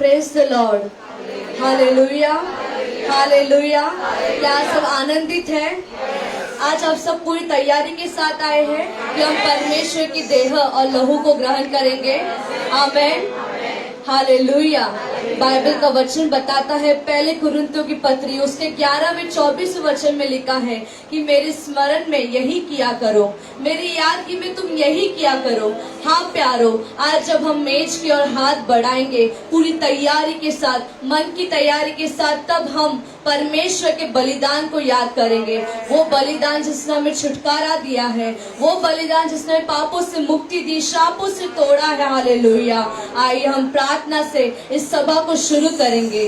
Praise the Lord, hallelujah, hallelujah. क्या सब आनंदित हैं? आज आप सब पूरी तैयारी के साथ आए हैं कि हम परमेश्वर की देह और लहू को ग्रहण करेंगे। आमेन, हालेलुया। बाइबल का वचन बताता है, पहले कुरिन्थियों की पत्री उसके 11वें 24वें वचन में लिखा है कि मेरे स्मरण में यही किया करो, मेरी यादगी में तुम यही किया करो। हाँ प्यारो, आज जब हम मेज की ओर हाथ बढ़ाएंगे पूरी तैयारी के साथ, मन की तैयारी के साथ, तब हम परमेश्वर के बलिदान को याद करेंगे। वो बलिदान जिसने हमें छुटकारा दिया है, वो बलिदान जिसने पापों से मुक्ति दी, शापों से तोड़ा है। हालेलुया। आइए हम प्रार्थना से इस सभा को शुरू करेंगे।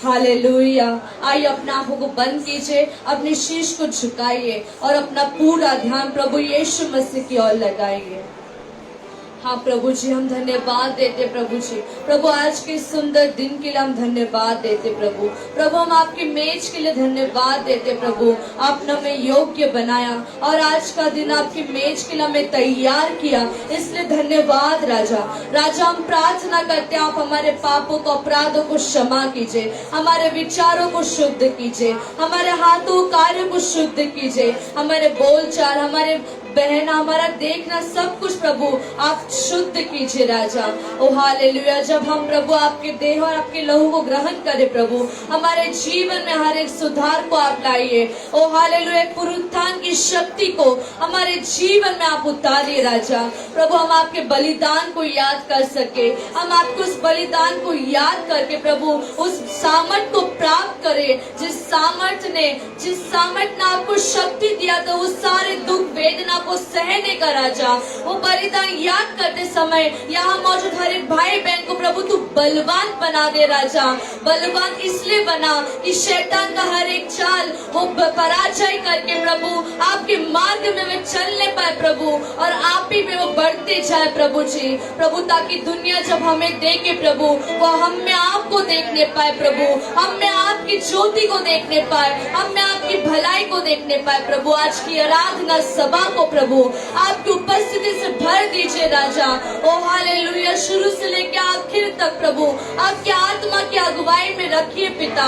हालेलुया। आइए अपना आंखों को बंद कीजिए, अपने शीश को झुकाइए और अपना पूरा ध्यान प्रभु यीशु मसीह की ओर लगाइए। हाँ प्रभु जी, हम धन्यवाद देते प्रभु जी। प्रभु आज के सुंदर दिन के लिए हम धन्यवाद देते प्रभु। प्रभु हम आपकी मेज के लिए धन्यवाद देते प्रभु। आपने हमें योग्य बनाया और आज का दिन आपकी मेज के लिए हमें तैयार किया, इसलिए धन्यवाद राजा। राजा हम प्रार्थना करते हैं, आप हमारे पापों को, अपराधों को क्षमा कीजिए, हमारे विचारों को शुद्ध कीजिए, हमारे हाथों कार्यों को शुद्ध कीजिए, हमारे बोलचाल, हमारे बहन, हमारा देखना, सब कुछ प्रभु आप शुद्ध कीजिए राजा। ओ हालेलुया। जब हम प्रभु आपके देह और आपके लहू को ग्रहण करें प्रभु, हमारे जीवन में हर एक सुधार को आप लाइए। ओ हालेलुया, पुनरुत्थान की शक्ति को हमारे जीवन में आप उतारिए राजा। प्रभु हम आपके बलिदान को याद कर सके, हम आपको उस बलिदान को याद करके प्रभु उस सामर्थ को प्राप्त करें, जिस सामर्थ ने आपको शक्ति दिया था उस सारे दुख वेदना को सहने का राजा। वो बलिदान याद करते समय यहाँ मौजूद हर एक भाई बहन को प्रभु तू बलवान बना दे राजा। बलवान इसलिए बना कि शैतान का हर एक चाल वो पराजय करके प्रभु आपके मार्ग में वे चलने पाए प्रभु, और आप ही में वो बढ़ते जाए प्रभु जी। प्रभु ताकि दुनिया जब हमें देखे प्रभु, वो हम में आपको देखने पाए प्रभु, हम में आपकी ज्योति को देखने पाए, हम में आपकी भलाई को देखने पाए प्रभु। आज की आराधना सभा को प्रभु आपकी उपस्थिति से भर दीजिए राजा। ओ हालेलुया। शुरू से लेकर आखिर तक प्रभु आपकी आत्मा की अगुवाई में रखिए पिता।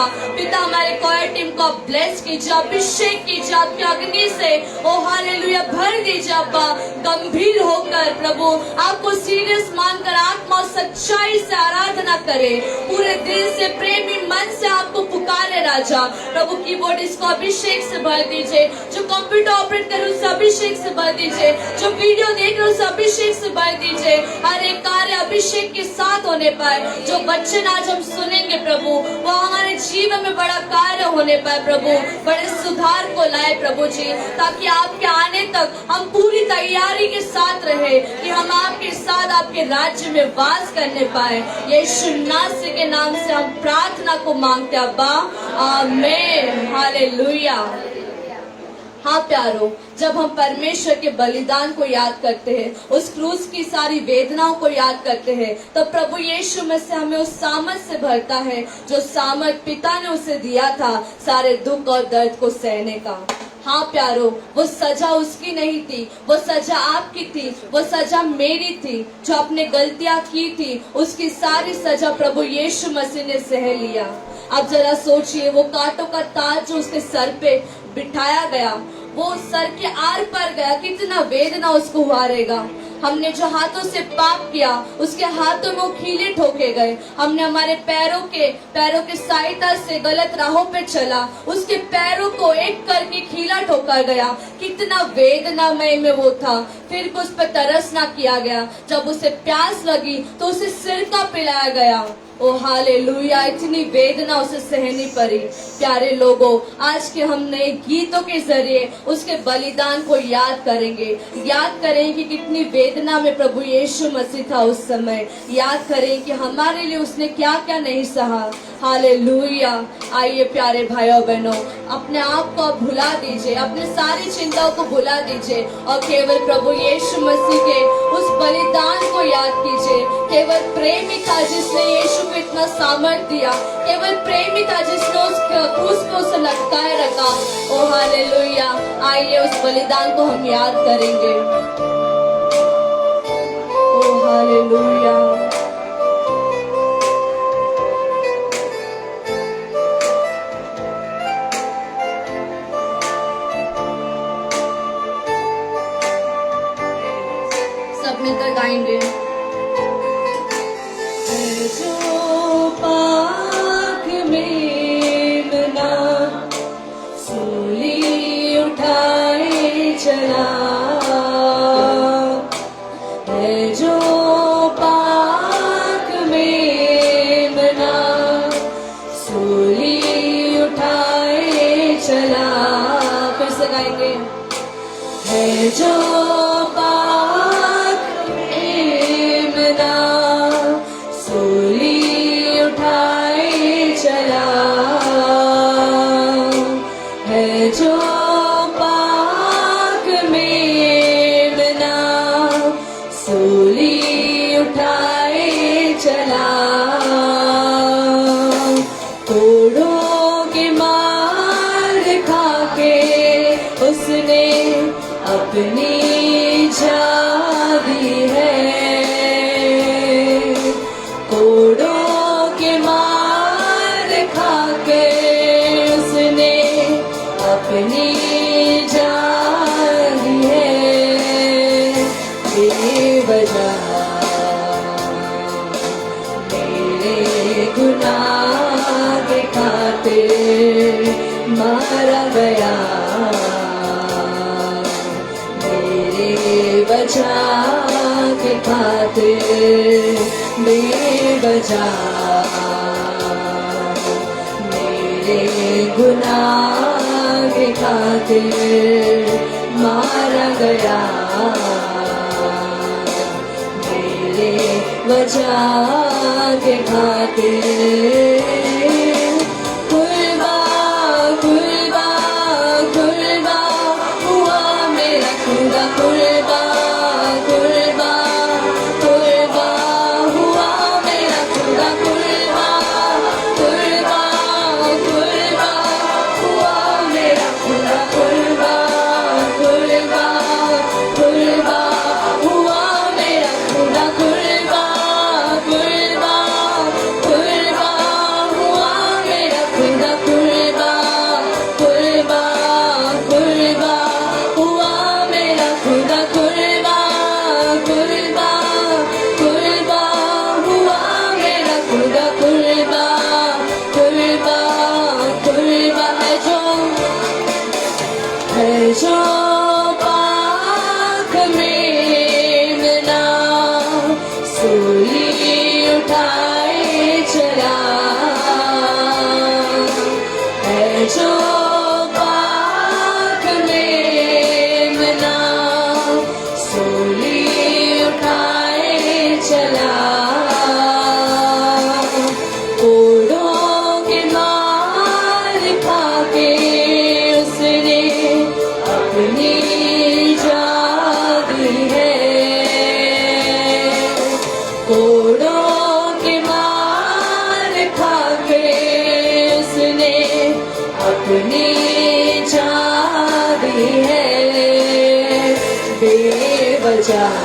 हमारे कॉयर टीम को आप ब्लेस कीजिए, अभिषेक कीजिए आपकी अग्नि से। ओ हालेलुया, भर दीजिए अब्बा। गंभीर होकर प्रभु आपको सीरियस मानकर आत्मा सच्चाई से आराधना करे, पूरे दिल से प्रेमी मन से आपको पुकारे राजा। प्रभु कीबोर्ड इसको अभिषेक से भर दीजिए, जो कंप्यूटर ऑपरेट करे उसे अभिषेक से भर दीजिए, जो वीडियो देख रहे उसे अभिषेक से भर दीजिए। हर एक कार्य अभिषेक के साथ होने पाए। जो वचन आज हम सुनेंगे प्रभु, वो हमारे जीवन में बड़ा कार्य होने पाए प्रभु, बड़े सुधार को लाए प्रभु जी, ताकि आपके आने तक हम पूरी तैयारी के साथ रहे कि हम आपके साथ आपके राज्य में वास करने पाए। यीशु नासरी के नाम से हम प्रार्थना को मांगते हैं अब्बा, आमीन, हालेलुया। हाँ प्यारो, जब हम परमेश्वर के बलिदान को याद करते हैं, उस क्रूस की सारी वेदनाओं को याद करते हैं, तो प्रभु यीशु में से हमें उस सामर्थ से भरता है जो सामर्थ पिता ने उसे दिया था सारे दुख और दर्द को सहने का। हाँ प्यारो, वो सजा उसकी नहीं थी, वो सजा आपकी थी, वो सजा मेरी थी। जो आपने गलतियां की थी उसकी सारी सजा प्रभु यीशु मसीह ने सह लिया। अब जरा सोचिए, वो कांटों का ताज जो उसके सर पे बिठाया गया, वो सर के आर पर गया, कितना वेदना उसको हुआ रहेगा। हमने जो हाथों से पाप किया उसके हाथों में वो कीले ठोके गए। हमने हमारे पैरों के सहायता से गलत राहों पे चला, उसके पैरों को एक करके कीला ठोका गया। कितना वेदनामय में वो था। फिर भी उस पर तरस ना किया गया। जब उसे प्यास लगी तो उसे सिरका पिलाया गया। ओ हालेलुया, इतनी वेदना उसे सहनी पड़ी। प्यारे लोगों, आज के हम नए गीतों के जरिए उसके बलिदान को याद करें कि कितनी वेदना में प्रभु यीशु मसीह था उस समय। याद करें कि हमारे लिए उसने क्या क्या नहीं सहा। हालेलुया। आइए प्यारे भाइयों बहनों, अपने आप को आप भुला दीजिए, अपने सारी चिंताओं को भुला दीजिए और केवल प्रभु यीशु मसीह के उस बलिदान को याद कीजिए। केवल प्रेमी था जिसने यीशु को इतना सामर्थ दिया, केवल प्रेमी था जिसने उस क्रूस पे उसे लटकाए रखा। ओ हालेलुया। आइए उस बलिदान को हम याद करेंगे। ओ हालेलुया। जो पाक मेमना सूली उठाए चला है, जो पाक मेमना सूली उठाए चला। फिर से गाएंगे। है जो पाक मेमना सूली उठाए चला, है जो पाक मेमना सूली उठाए चला। कोड़ों के मार खाके उसने अपनी जान दी है, कोड़ों के मार खाके उसने अपनी जान दी है। बेवजह मेरे गुनाह के खातिर मारा गया, बेवजह के खातिर, बेवजह मेरे गुनाह के खातिर मारा गया, मेरे वजह के खातिर। कुर्बा कुर्बा कुर्बा हुआ मेरा खुदा, कुर्बा कुर्बा कुर्बा हुआ मेरा खुदा, कुर्बा कुर्बा कुर्बा हुआ मेरा खुदा, कुर्बा कुर्बा कुर्बा हुआ मेरा खुदा, कुर्बा कुर्बा कुर्बा हुआ मेरा खुदा, कुर्बा कुर्बा कुर्बा हुआ मेरा खुदा, कुर्बा कुर्बा कुर्बा हुआ मेरा खुदा, कुर्बा कुर्बा कुर्बा। है जो पाक मेमना सूली उठाए चला, है जो पाक मेमना सूली उठाए चला। कोड़ों के मार खाके उसने अपनी जान दी है, कोड़ों के मार खाके उसने अपनी जान दी है। बेवजह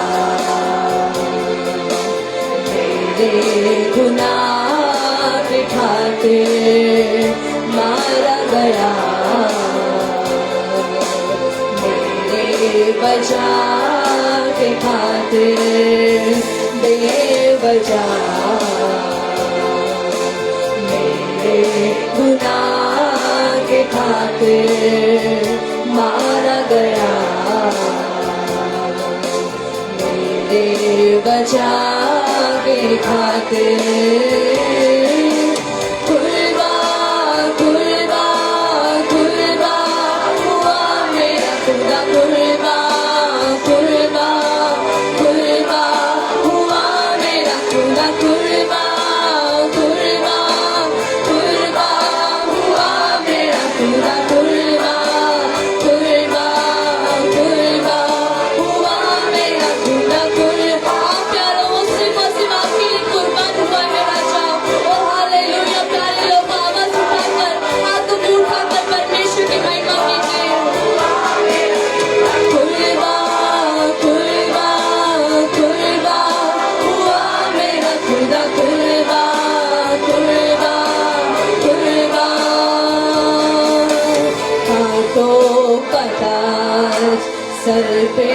मेरे गुनाह के खातिर मारा गया, मेरे वजह के खातिर, बेवजह मेरे गुनाह के खातिर मारा गया, मेरे वजह के खातिर। कुर्बा कुर्बा कुर्बा हुआ मेरा खुदा, कुर्बा कुर्बा कुर्बा हुआ मेरा खुदा, कुर्बा कुर्बा कुर्बा हुआ मेरा खुदा, कुर्बा कुर्बा कुर्बा हुआ मेरा खुदा, कुर्बा। प्यारों मुस्लिम मुस्लिम आपके लिए कुर्बान हुआ मेरा जान। ओ हालेलुया। प्यारे लोग आवाज उठाकर हाथों को उठाकर परमेश्वर की महिमा कीजिए। कुर्बा कुर्बा कुर्बा हुआ मेरा खुदा, कुर्बा कुर्बा कुर्बा। हाथों का ताज सर पे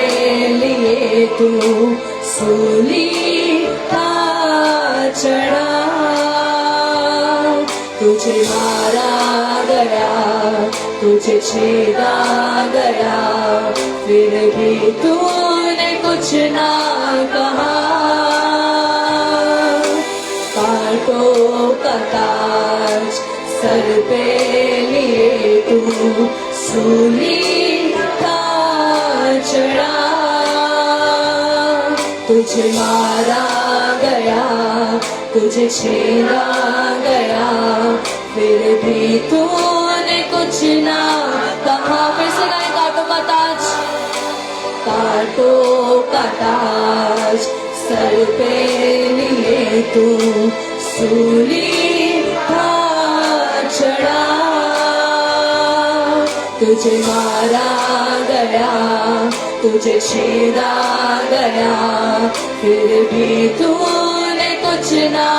लिए तू सूली का चढ़ा, तुझे मारा गया, तुझे छेड़ा गया, फिर भी तूने कुछ ना कहा। कांटों का ताज सर पे लिए तू सूली का चढ़ा। तुझे मारा गया, तुझे छेड़ा गया, फिर भी तूने कुछ ना कहा। फिर से गाए कांटों का ताज, कांटों का ताज सर पे लिए तू सूली का चढ़ा। तुझे मारा गया, तुझे छेड़ा गया, फिर भी तूने कुछ ना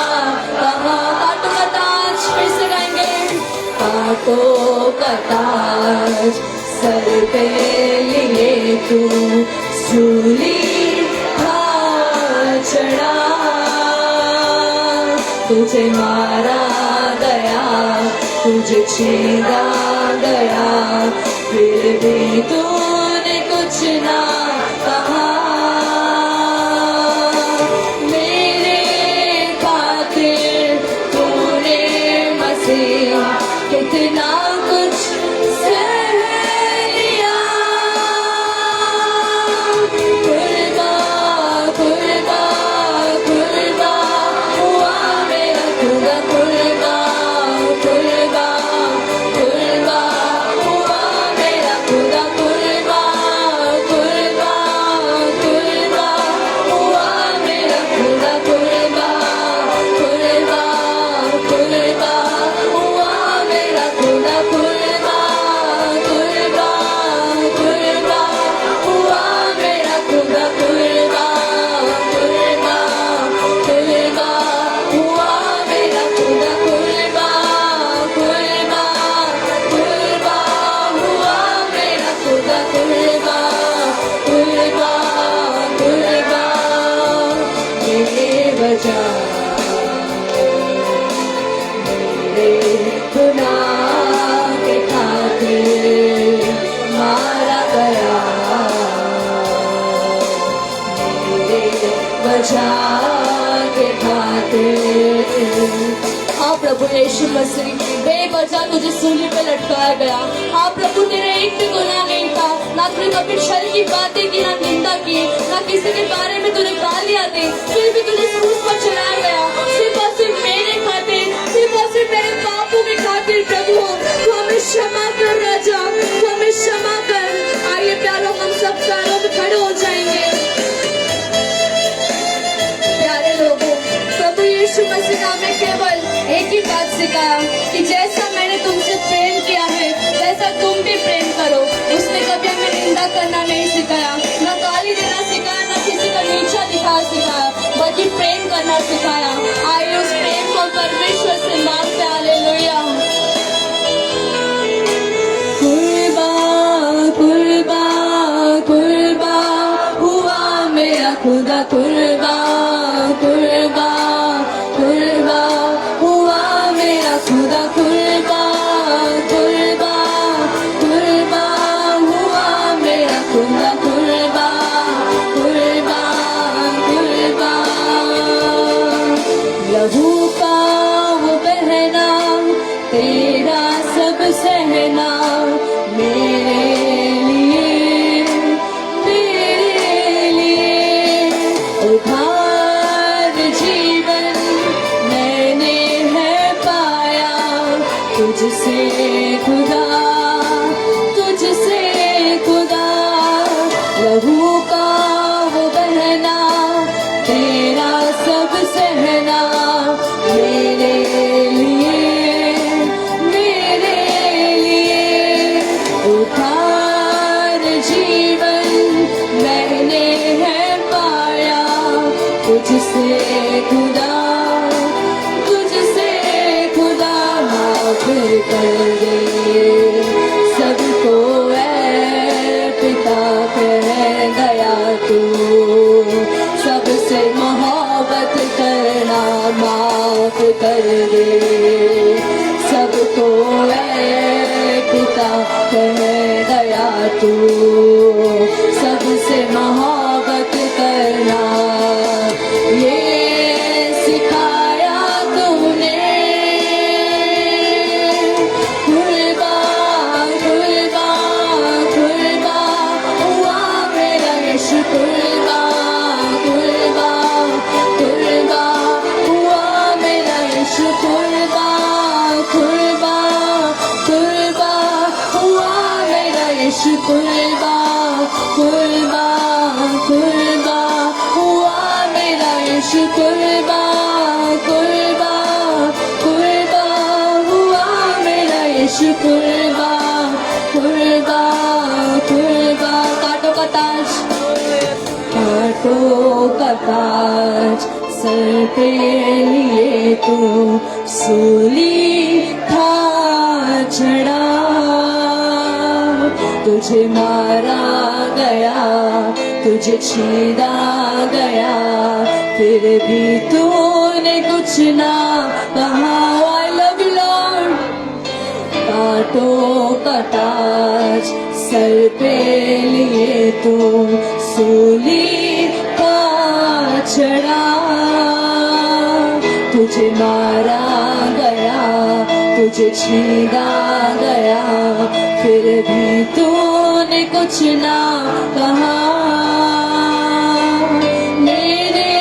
कहा। कांटों का ताज फिर से गाएंगे। कांटों का ताज सर पे लिए तू सूली का चढ़ा। तुझे मारा गया, तुझे छेड़ा गया, फिर भी तूने कुछ ना कहा। मेरे खातिर तूने मसीह कितना कुछ सह लिया। कुर्बा कुर्बा कुर्बा हुआ मेरा खुदा। कुर्बा कुर्बा कुर्बा हुआ मेरा खुदा। कुर्बा कुर्बा कुर्बा हुआ मेरा खुदा। कुर्बा कुर्बा कुर्बा हुआ मेरा खुदा। कुर्बा कुर्बा कुर्बा हुआ मेरा खुदा। कुर्बा कुर्बा कुर्बा हुआ मेरा खुदा। कुर्बा कुर्बा कुर्बा हुआ मेरा खुदा। कुर्बा कुर्बा कुर्बा बेवजह मेरे गुनाह के खातिर मारा गया। मेरे वजह के खातिर हाँ प्रभु यीशु मसीह, बेवजह तुझे सूली पे लटकाया गया। हाँ प्रभु तेरे एक भी गुनाह नहीं था, ना तूने कभी छल की बातें की, ना निंदा की, ना किसी के बारे में तूने गालियां दी, फिर भी तुझे क्रूस पर चढ़ाया गया। सिर्फ और सिर्फ मेरे खातिर, सिर्फ और सिर्फ मेरे पापों के खातिर प्रभु तू हमें क्षमा कर राजा, तू हमें क्षमा कर। आइए प्यारों हम सब पैरों पे खड़े हो जाएंगे। प्यारे लोगों, प्रभु यीशु मसीह ने हमें केवल एक ही बात सिखाया कि जैसा मैंने तुमसे प्रेम किया है वैसा तुम भी प्रेम करो। उसने कभी हमें निंदा करना नहीं सिखाया, ना गाली देना सिखाया, ना किसी का नीचा दिखाना सिखाया, बल्कि प्रेम करना सिखाया। आइए उस प्रेम को परमेश्वर से मांगते। हालेलुया। कुर्बा कुर्बा कुर्बा हुआ मेरा खुदा। कुर्बा कुर्बा कुर्बा हुआ मेरा खुदा। कुर्बा कुर्बा कुर्बा हुआ मेरा खुदा। कुर्बा कुर्बा कुर्बा लहू का वो बहना, तेरा सब सहना, मेरे लिए तेरे लिए उधार जीवन मैंने है पाया। तुझसे खुदा, तुझसे खुदा, लहू का वो बहना, तेरा सब सहना, मेरे लिए उधार जीवन मैंने है पाया। तुझसे खुदा, तुझसे खुदा माफ कर दे सबको ऐ पिता कह गया तू। सबसे मोहब्बत करना माफ कर दे देता है दया तू, सबसे मोहब्बत करना ये सिखाया तूने। कुर्बान कुर्बान कुर्बान हुआ मेरा यीशु, कुर्बान कुर्बान कुर्बान हुआ मेरा यीशु, कुर्बान कुर्बान कुर्बान हुआ मेरा यीशु, कुर्बान कुर्बान कुर्बान हुआ मेरा यीशु, कुर्बान कुर्बान कुर्बान हुआ मेरा यीशु, कुर्बान कुर्बान कुर्बान। कांटों का ताज, कांटों का ताज सर पे लिए तू सूली था चढ़ा, तुझे मारा गया, तुझे छीना गया, फिर भी तूने कुछ ना कहा। I love you Lord। कांटों का ताज सर पे लिए तू सूली का चढ़ा, तुझे मारा गया, तुझे छीना गया, फिर भी तूने कुछ ना कहा। मेरे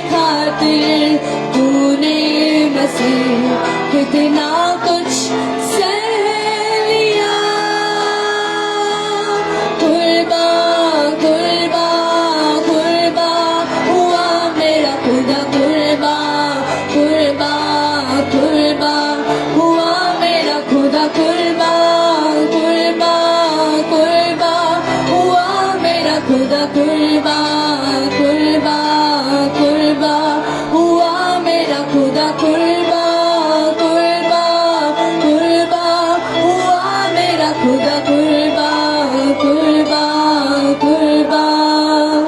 खातिर तूने मसीह कितना कुछ सह लिया। कुर्बान कुर्बान कुर्बान हुआ मेरा खुदा, कुर्बान कुर्बान कुर्बान हुआ मेरा खुदा, कुर्बान कुर्बान कुर्बान हुआ मेरा खुदा, कुर्बान कुर्बान कुर्बान हुआ मेरा खुदा, कुर्बान कुर्बान कुर्बान हुआ मेरा खुदा, कुर्बान कुर्बान कुर्बान।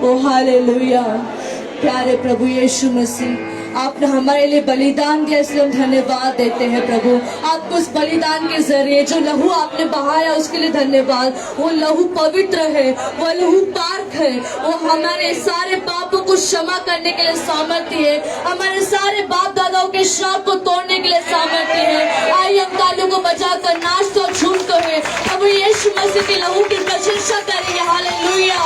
ओ हालेलुया। प्यारे प्रभु यीशु मसीह, आपने हमारे लिए बलिदान दिया, इसलिए हम धन्यवाद देते हैं प्रभु। आपको उस बलिदान के जरिए जो लहू आपने बहाया उसके लिए धन्यवाद। वो लहू पवित्र है, वो लहू पाक है, वो हमारे सारे पापों को क्षमा करने के लिए सामर्थ्य है, हमारे सारे बाप दादाओं के श्राप को तोड़ने के लिए सामर्थ्य है। आइए हम तालियों को बजाकर नाचते और झूमते हुए प्रभु यीशु मसीह के लहू की प्रशंसा करेंगे। हालेलुया।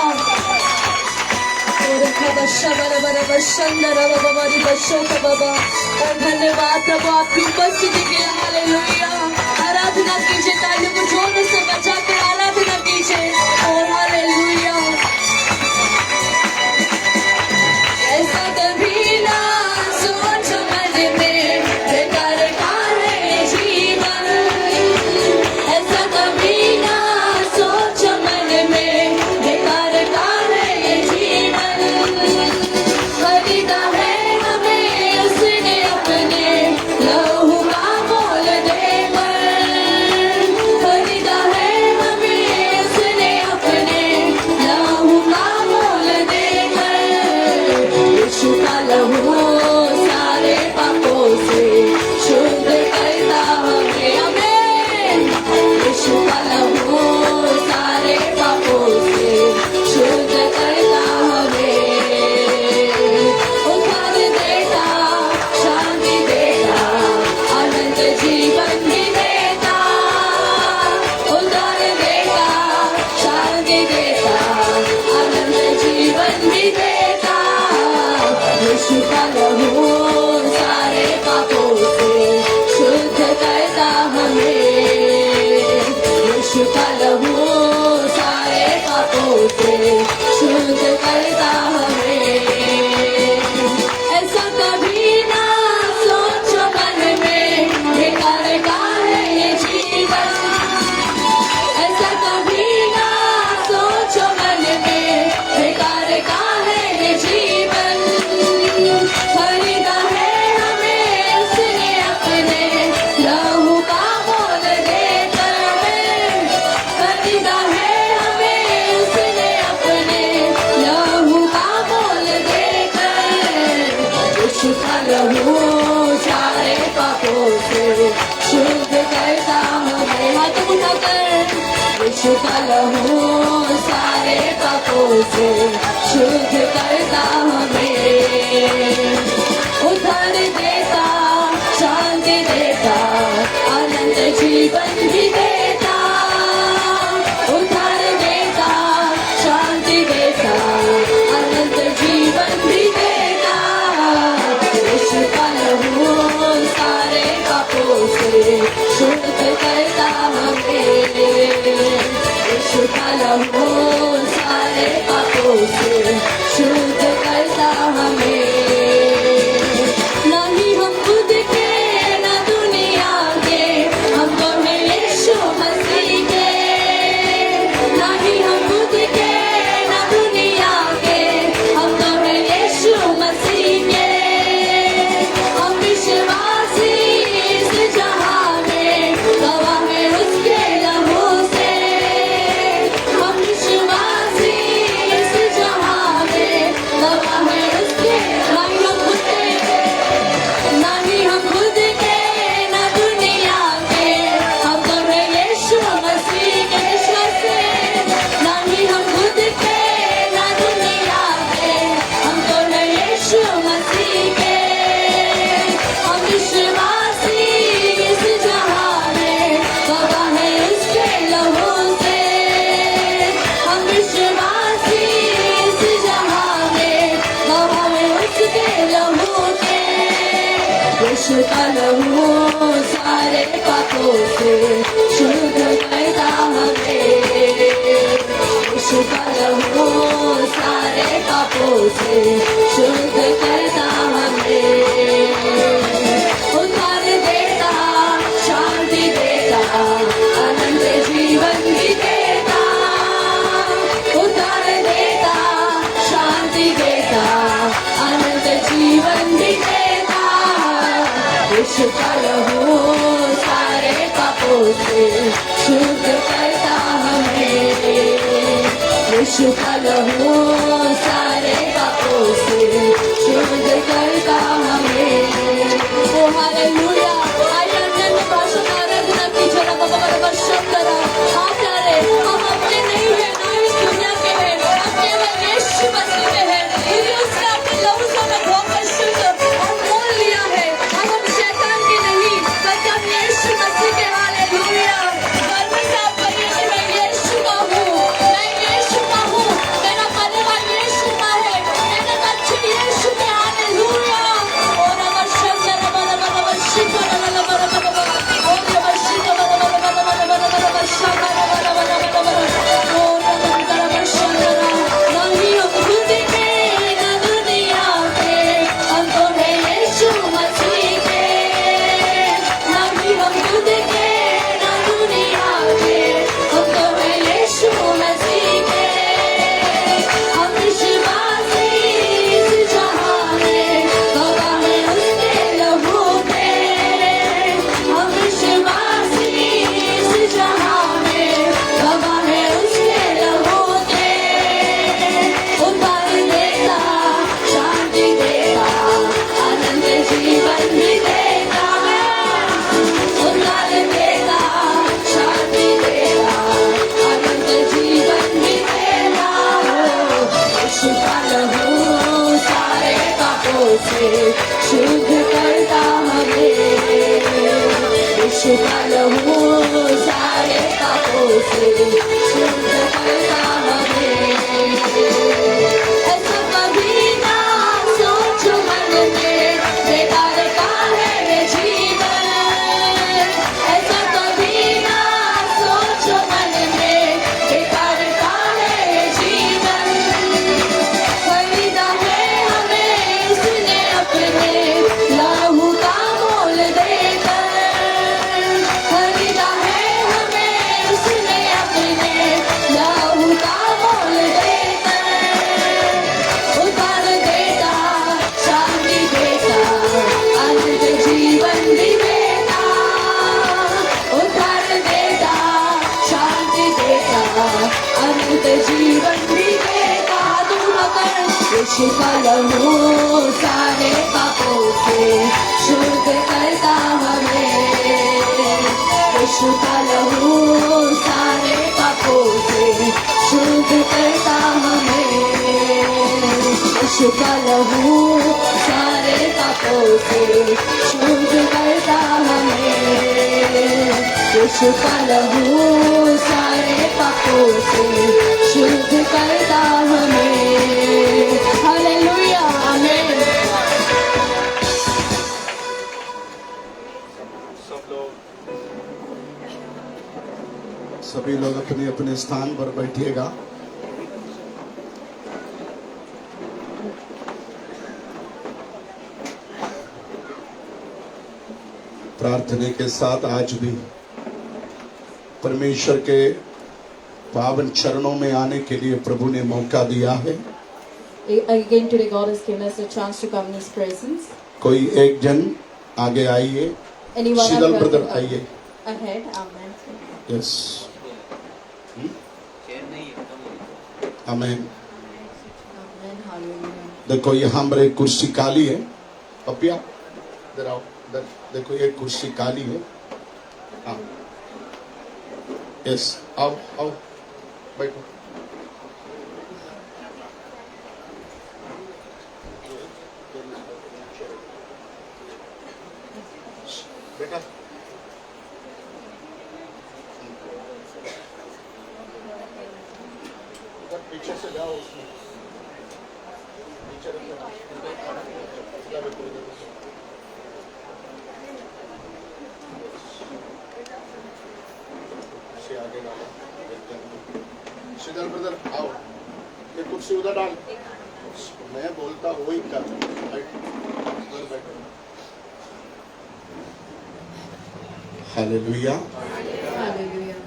और धन्यवाद प्रभु आपकी उपस्थिति के लिए। हालेलुया। आराधना कीजिए, तालियों को जोर से बजाकर आराधना कीजिए। और हालेलुया। ऐसा कभी ना सोचो मन में बेकार का है जीवन, ऐसा कभी ना सोचो मन में बेकार का है जीवन। खरीदा है हमें उसने अपने लहू का मोल देकर, खरीदा है हमें उसने यीशु का लहू सारे पापों से शुद्ध करता हमें, उद्धार देता, शांति देता, अनंत जीवन भी देता, उद्धार देता, शांति देता, अनंत जीवन भी देता। यीशु का लहू सारे पापों से शुद्ध करता हमें, यीशु का लहू सारे पापों से शुद्ध करता हमें। नहीं हम खुद के न दुनिया के, हम तो हैं यीशु मसीह के। नहीं हम खुद के न दुनिया के, हम तो हैं यीशु मसीह के। हम विश्वासी इस जहां में, गवाह हैं उसके लहू से। हम विश्वासी इस जहां में, गवाह हैं उसके। नहीं हम खुद के न दुनिया के, हम तो हैं यीशु मसीह के से। नहीं हम खुद के न दुनिया के, हम तो हैं यीशु मसीह के। हम विश्वासी इस जहां में, गवाह हैं उसके लहू से। हम विश्वासी इस जहां में, गवाह हैं उसके लहू के। यीशु का लहू सारे पापों से शुद्ध करता हमें, यीशु का लहू सारे पापों से शुद्ध करता हमें, उद्धार देता, शांति देता, अनंत जीवन भी देता, उद्धार देता, शांति देता, अनंत जीवन भी देता। यीशु का लहू सारे पापों से शुद्ध करता हमें, यीशु का लहू सारे पापों से शुद्ध करता हमें। ओ हालेलुया। आइए अन्य भाषा में आराधना कीजिए ना बाबा बाबा शब्द हाँ प्यारे, हम अपने नहीं है ना इस दुनिया के हैं, हम केवल यीशु मसीह के हैं। क्योंकि उसने अपने लहू से हमें धोकर शुद्ध और मोल लिया है। हम शैतान के नहीं बल्कि हम यीशु मसीह के। हालेलुया। गर्व से आप कहिए कि मैं यीशु का हूँ, मैं यीशु का हूँ, मेरा परिवार यीशु का है, मेरे बच्चे यीशु के। हालेलुया। और अगर शब्द नहीं हम खुद के न दुनिया के, हम तो हैं यीशु मसीह के। नहीं हम खुद के न दुनिया के, हम तो हैं यीशु मसीह के। हम विश्वासी इस जहां में, गवाह हैं उसके लहू के। हम विश्वासी इस जहां में, गवाह हैं उसके लहू के। उद्धार देता, शांति देता, अनंत जीवन भी देता, उद्धार देता, शांति देता, अनंत जीवन भी देता। यीशु का लहू सारे पापों से शुद्ध करता हमें, यीशु का लहू सारे पापों से शुद्ध करता हमें। ऐसा कभी ना सोचो मन में, बेकार का है ये जीवन। ऐसा कभी ना सोचो मन में, बेकार का है ये जीवन। खरीदा है हमें उसने अपने लहू का मोल देकर। खरीदा है हमें उसने अपने लहू का मोल देकर। उद्धार देता, शांति देता, अनंत जीवन भी देता, उद्धार देता, शांति देता, अनंत जीवन भी देता। तुम अगर यीशु का लहू सारे पापों से शुद्ध करता हमें, यीशु का लहू सारे पापों यीशु का लहू सारे पापों से शुद्ध करता हमें। यीशु का लहू सारे पापों से शुद्ध करता हमें। हालेलुया, आमीन। सभी लोग अपने अपने स्थान पर बैठिएगा। प्रार्थना के साथ आज भी परमेश्वर के पावन चरणों में आने के लिए प्रभु ने मौका दिया है। Again today God has given us a chance to come in His presence. कोई एक जन आगे आइए। Anyone शीतल ब्रदर आइए। ahead, amen. यस, आमीन। Amen, hallelujah. देखो यहाँ पर एक कुर्सी काली है। पपिया इधर आओ, इधर देखो एक कुर्सी काली है। हाँ, यस, आओ आओ बैठो। बेटा पीछे से जाओ, उसमें पीछे आगे डालो। शीतल ब्रदर आओ, ये कुर्सी उधर डाल। मैं बोलता वही कर। हालेलुया। Hallelujah.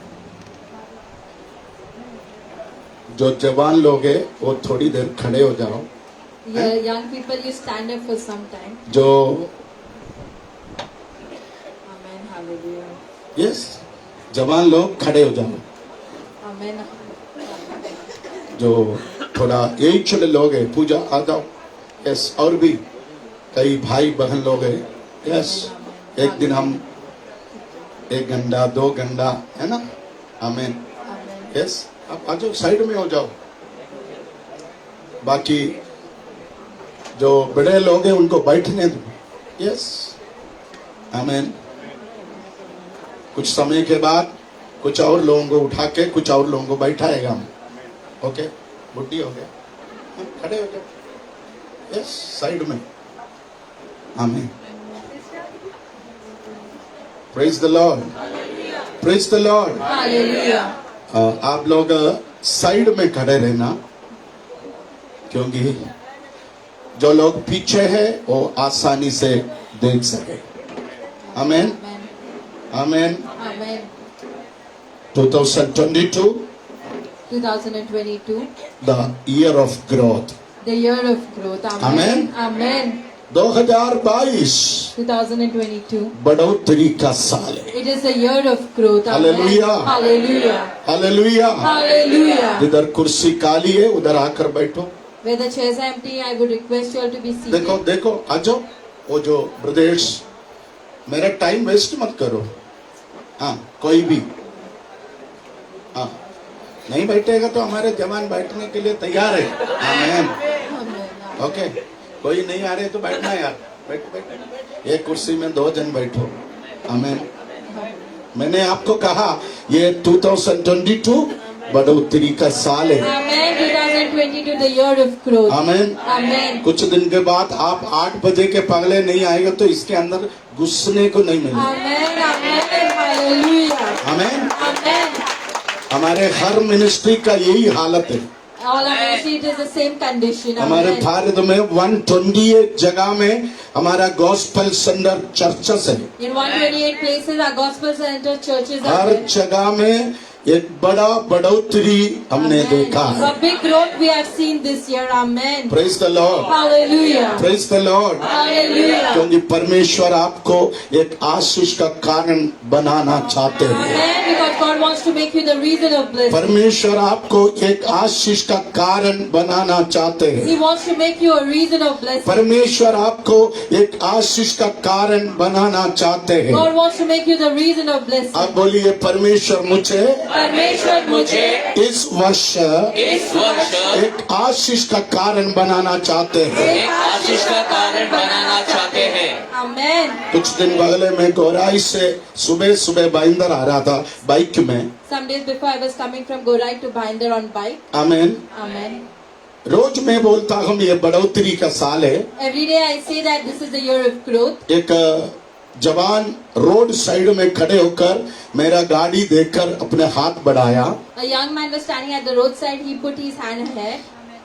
जो जवान लोग हैं वो थोड़ी देर खड़े हो जाओ। Yeah, young people, you stand up for some time. जो Amen, hallelujah. यस, जवान लोग खड़े हो जाओ। Amen. जो थोड़ा यही छोटे लोग हैं, पूजा आ जाओ। यस, और भी कई भाई बहन लोग हैं। यस, एक दिन हम 1 घंटा 2 घंटा, है ना? आमीन। Amen. यस, आप आ जाओ, साइड में हो जाओ। बाकी जो बड़े लोग हैं उनको बैठने दो। यस, आमीन। कुछ समय के बाद कुछ और लोगों को उठा के कुछ और लोगों को बैठाएगा हम। ओके, बुढ़ी हो गया, खड़े हो जाओ। यस, साइड में। आमीन। Praise the Lord, praise the Lord. Hallelujah. आप लोग साइड में खड़े रहना, क्योंकि जो लोग पीछे हैं वो आसानी से देख सके। आमीन, आमीन। Amen. 2022 2022, the year of growth। the year of growth. Amen. Amen. 2022 2022, बढ़ोतरी का साल है। it is a year of growth. Amen. Hallelujah. Hallelujah. Hallelujah. Hallelujah. जिधर कुर्सी काली है उधर आकर बैठो। Where the chairs are empty, I would request you all to be seated. देखो देखो, आ जाओ। वो जो ब्रदर्स, मेरा टाइम वेस्ट मत करो। हाँ, कोई भी हाँ नहीं बैठेगा तो हमारे जवान बैठने के लिए तैयार है। आमीन। Amen. ओके, कोई नहीं आ रहे तो बैठना यार, बैठो बैठो। एक कुर्सी में 2 जन बैठो। आमीन। मैंने आपको कहा ये 2022 बढ़ोतरी का साल है। Amen. 2022, the year of growth. आमीन। Amen. कुछ दिन के बाद आप 8 बजे के पगले नहीं आएगा तो इसके अंदर घुसने को नहीं मिलेगा। Amen. Amen. Hallelujah. आमीन। Amen. हमारे हर मिनिस्ट्री का यही हालत है। All our ministry, it is the same condition. हमारे Amen. भारत में 128 जगह में हमारा गॉस्पेल सेंटर चर्चेस है। In 128 places, our gospel center churches are her there. जगह में एक बड़ा बढ़ोतरी हमने Amen. देखा है। A big growth we have seen this year. Amen. Praise the Lord, Hallelujah. Praise the Lord. Hallelujah. क्योंकि परमेश्वर आपको एक आशीष का कारण बनाना चाहते हैं। Amen. Because God wants to make you the reason of blessing. परमेश्वर आपको एक आशीष का कारण बनाना चाहते हैं। He wants to make you a reason of blessing. परमेश्वर आपको एक आशीष का कारण बनाना चाहते हैं। God wants to make you the reason of blessing. आप बोलिए, परमेश्वर मुझे परमेश्वर मुझे इस वर्ष एक आशीष का कारण बनाना चाहते हैं। एक आशीष का कारण बनाना चाहते हैं। आमेन। कुछ दिन पहले मैं गौराई से सुबह सुबह बाइंदर आ रहा था बाइक में। Some days before I was coming from Gorai to Bhinder on bike. Amen. Amen. रोज मैं बोलता हूँ ये बढ़ोतरी का साल है। Every day I say that this is the year of growth. एक जवान रोड साइड में खड़े होकर मेरा गाड़ी देखकर अपने हाथ बढ़ाया। A young man was standing at the roadside. He put his hand ahead.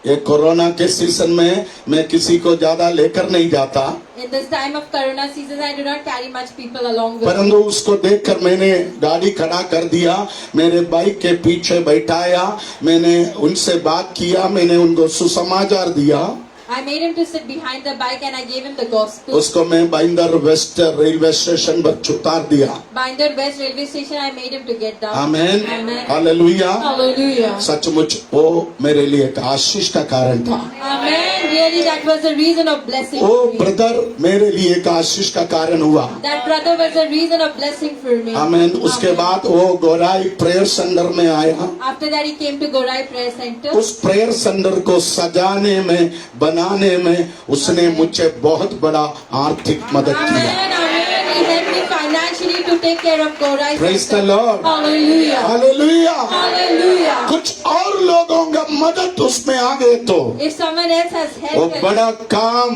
ये कोरोना के सीजन में मैं किसी को ज्यादा लेकर नहीं जाता, In this time of Corona season, I do not carry much people along with me. परंतु उसको देखकर मैंने गाड़ी खड़ा कर दिया, मेरे बाइक के पीछे बैठाया, मैंने उनसे बात किया, मैंने उनको सुसमाचार दिया। I made him to sit behind the bike and I gave him the gospel. उसको मैं बाइंदर वेस्ट रेलवे स्टेशन पर उतार दिया। Binder West railway station, I made him to get down. Amen, Amen. Hallelujah. Hallelujah. सचमुच वो मेरे लिए एक आशीष का कारण था। Amen. Really, that was the reason of blessing वो for me. ब्रदर मेरे लिए एक आशीष का कारण हुआ। That brother was a reason of blessing for me. आमेन। उसके Amen. बाद वो गोराई प्रेयर सेंटर में आया। After that, he came to Gorai Prayer Center. उस प्रेयर सेंटर को सजाने में, बनाने में उसने मुझे बहुत बड़ा आर्थिक मदद किया। Amen. Amen. He helped me financially to take care of Gorai praise the Center. Lord, Hallelujah. Hallelujah. Hallelujah. कुछ और लोगों का मदद उसमें आ गए तो If someone else has वो helped, बड़ा काम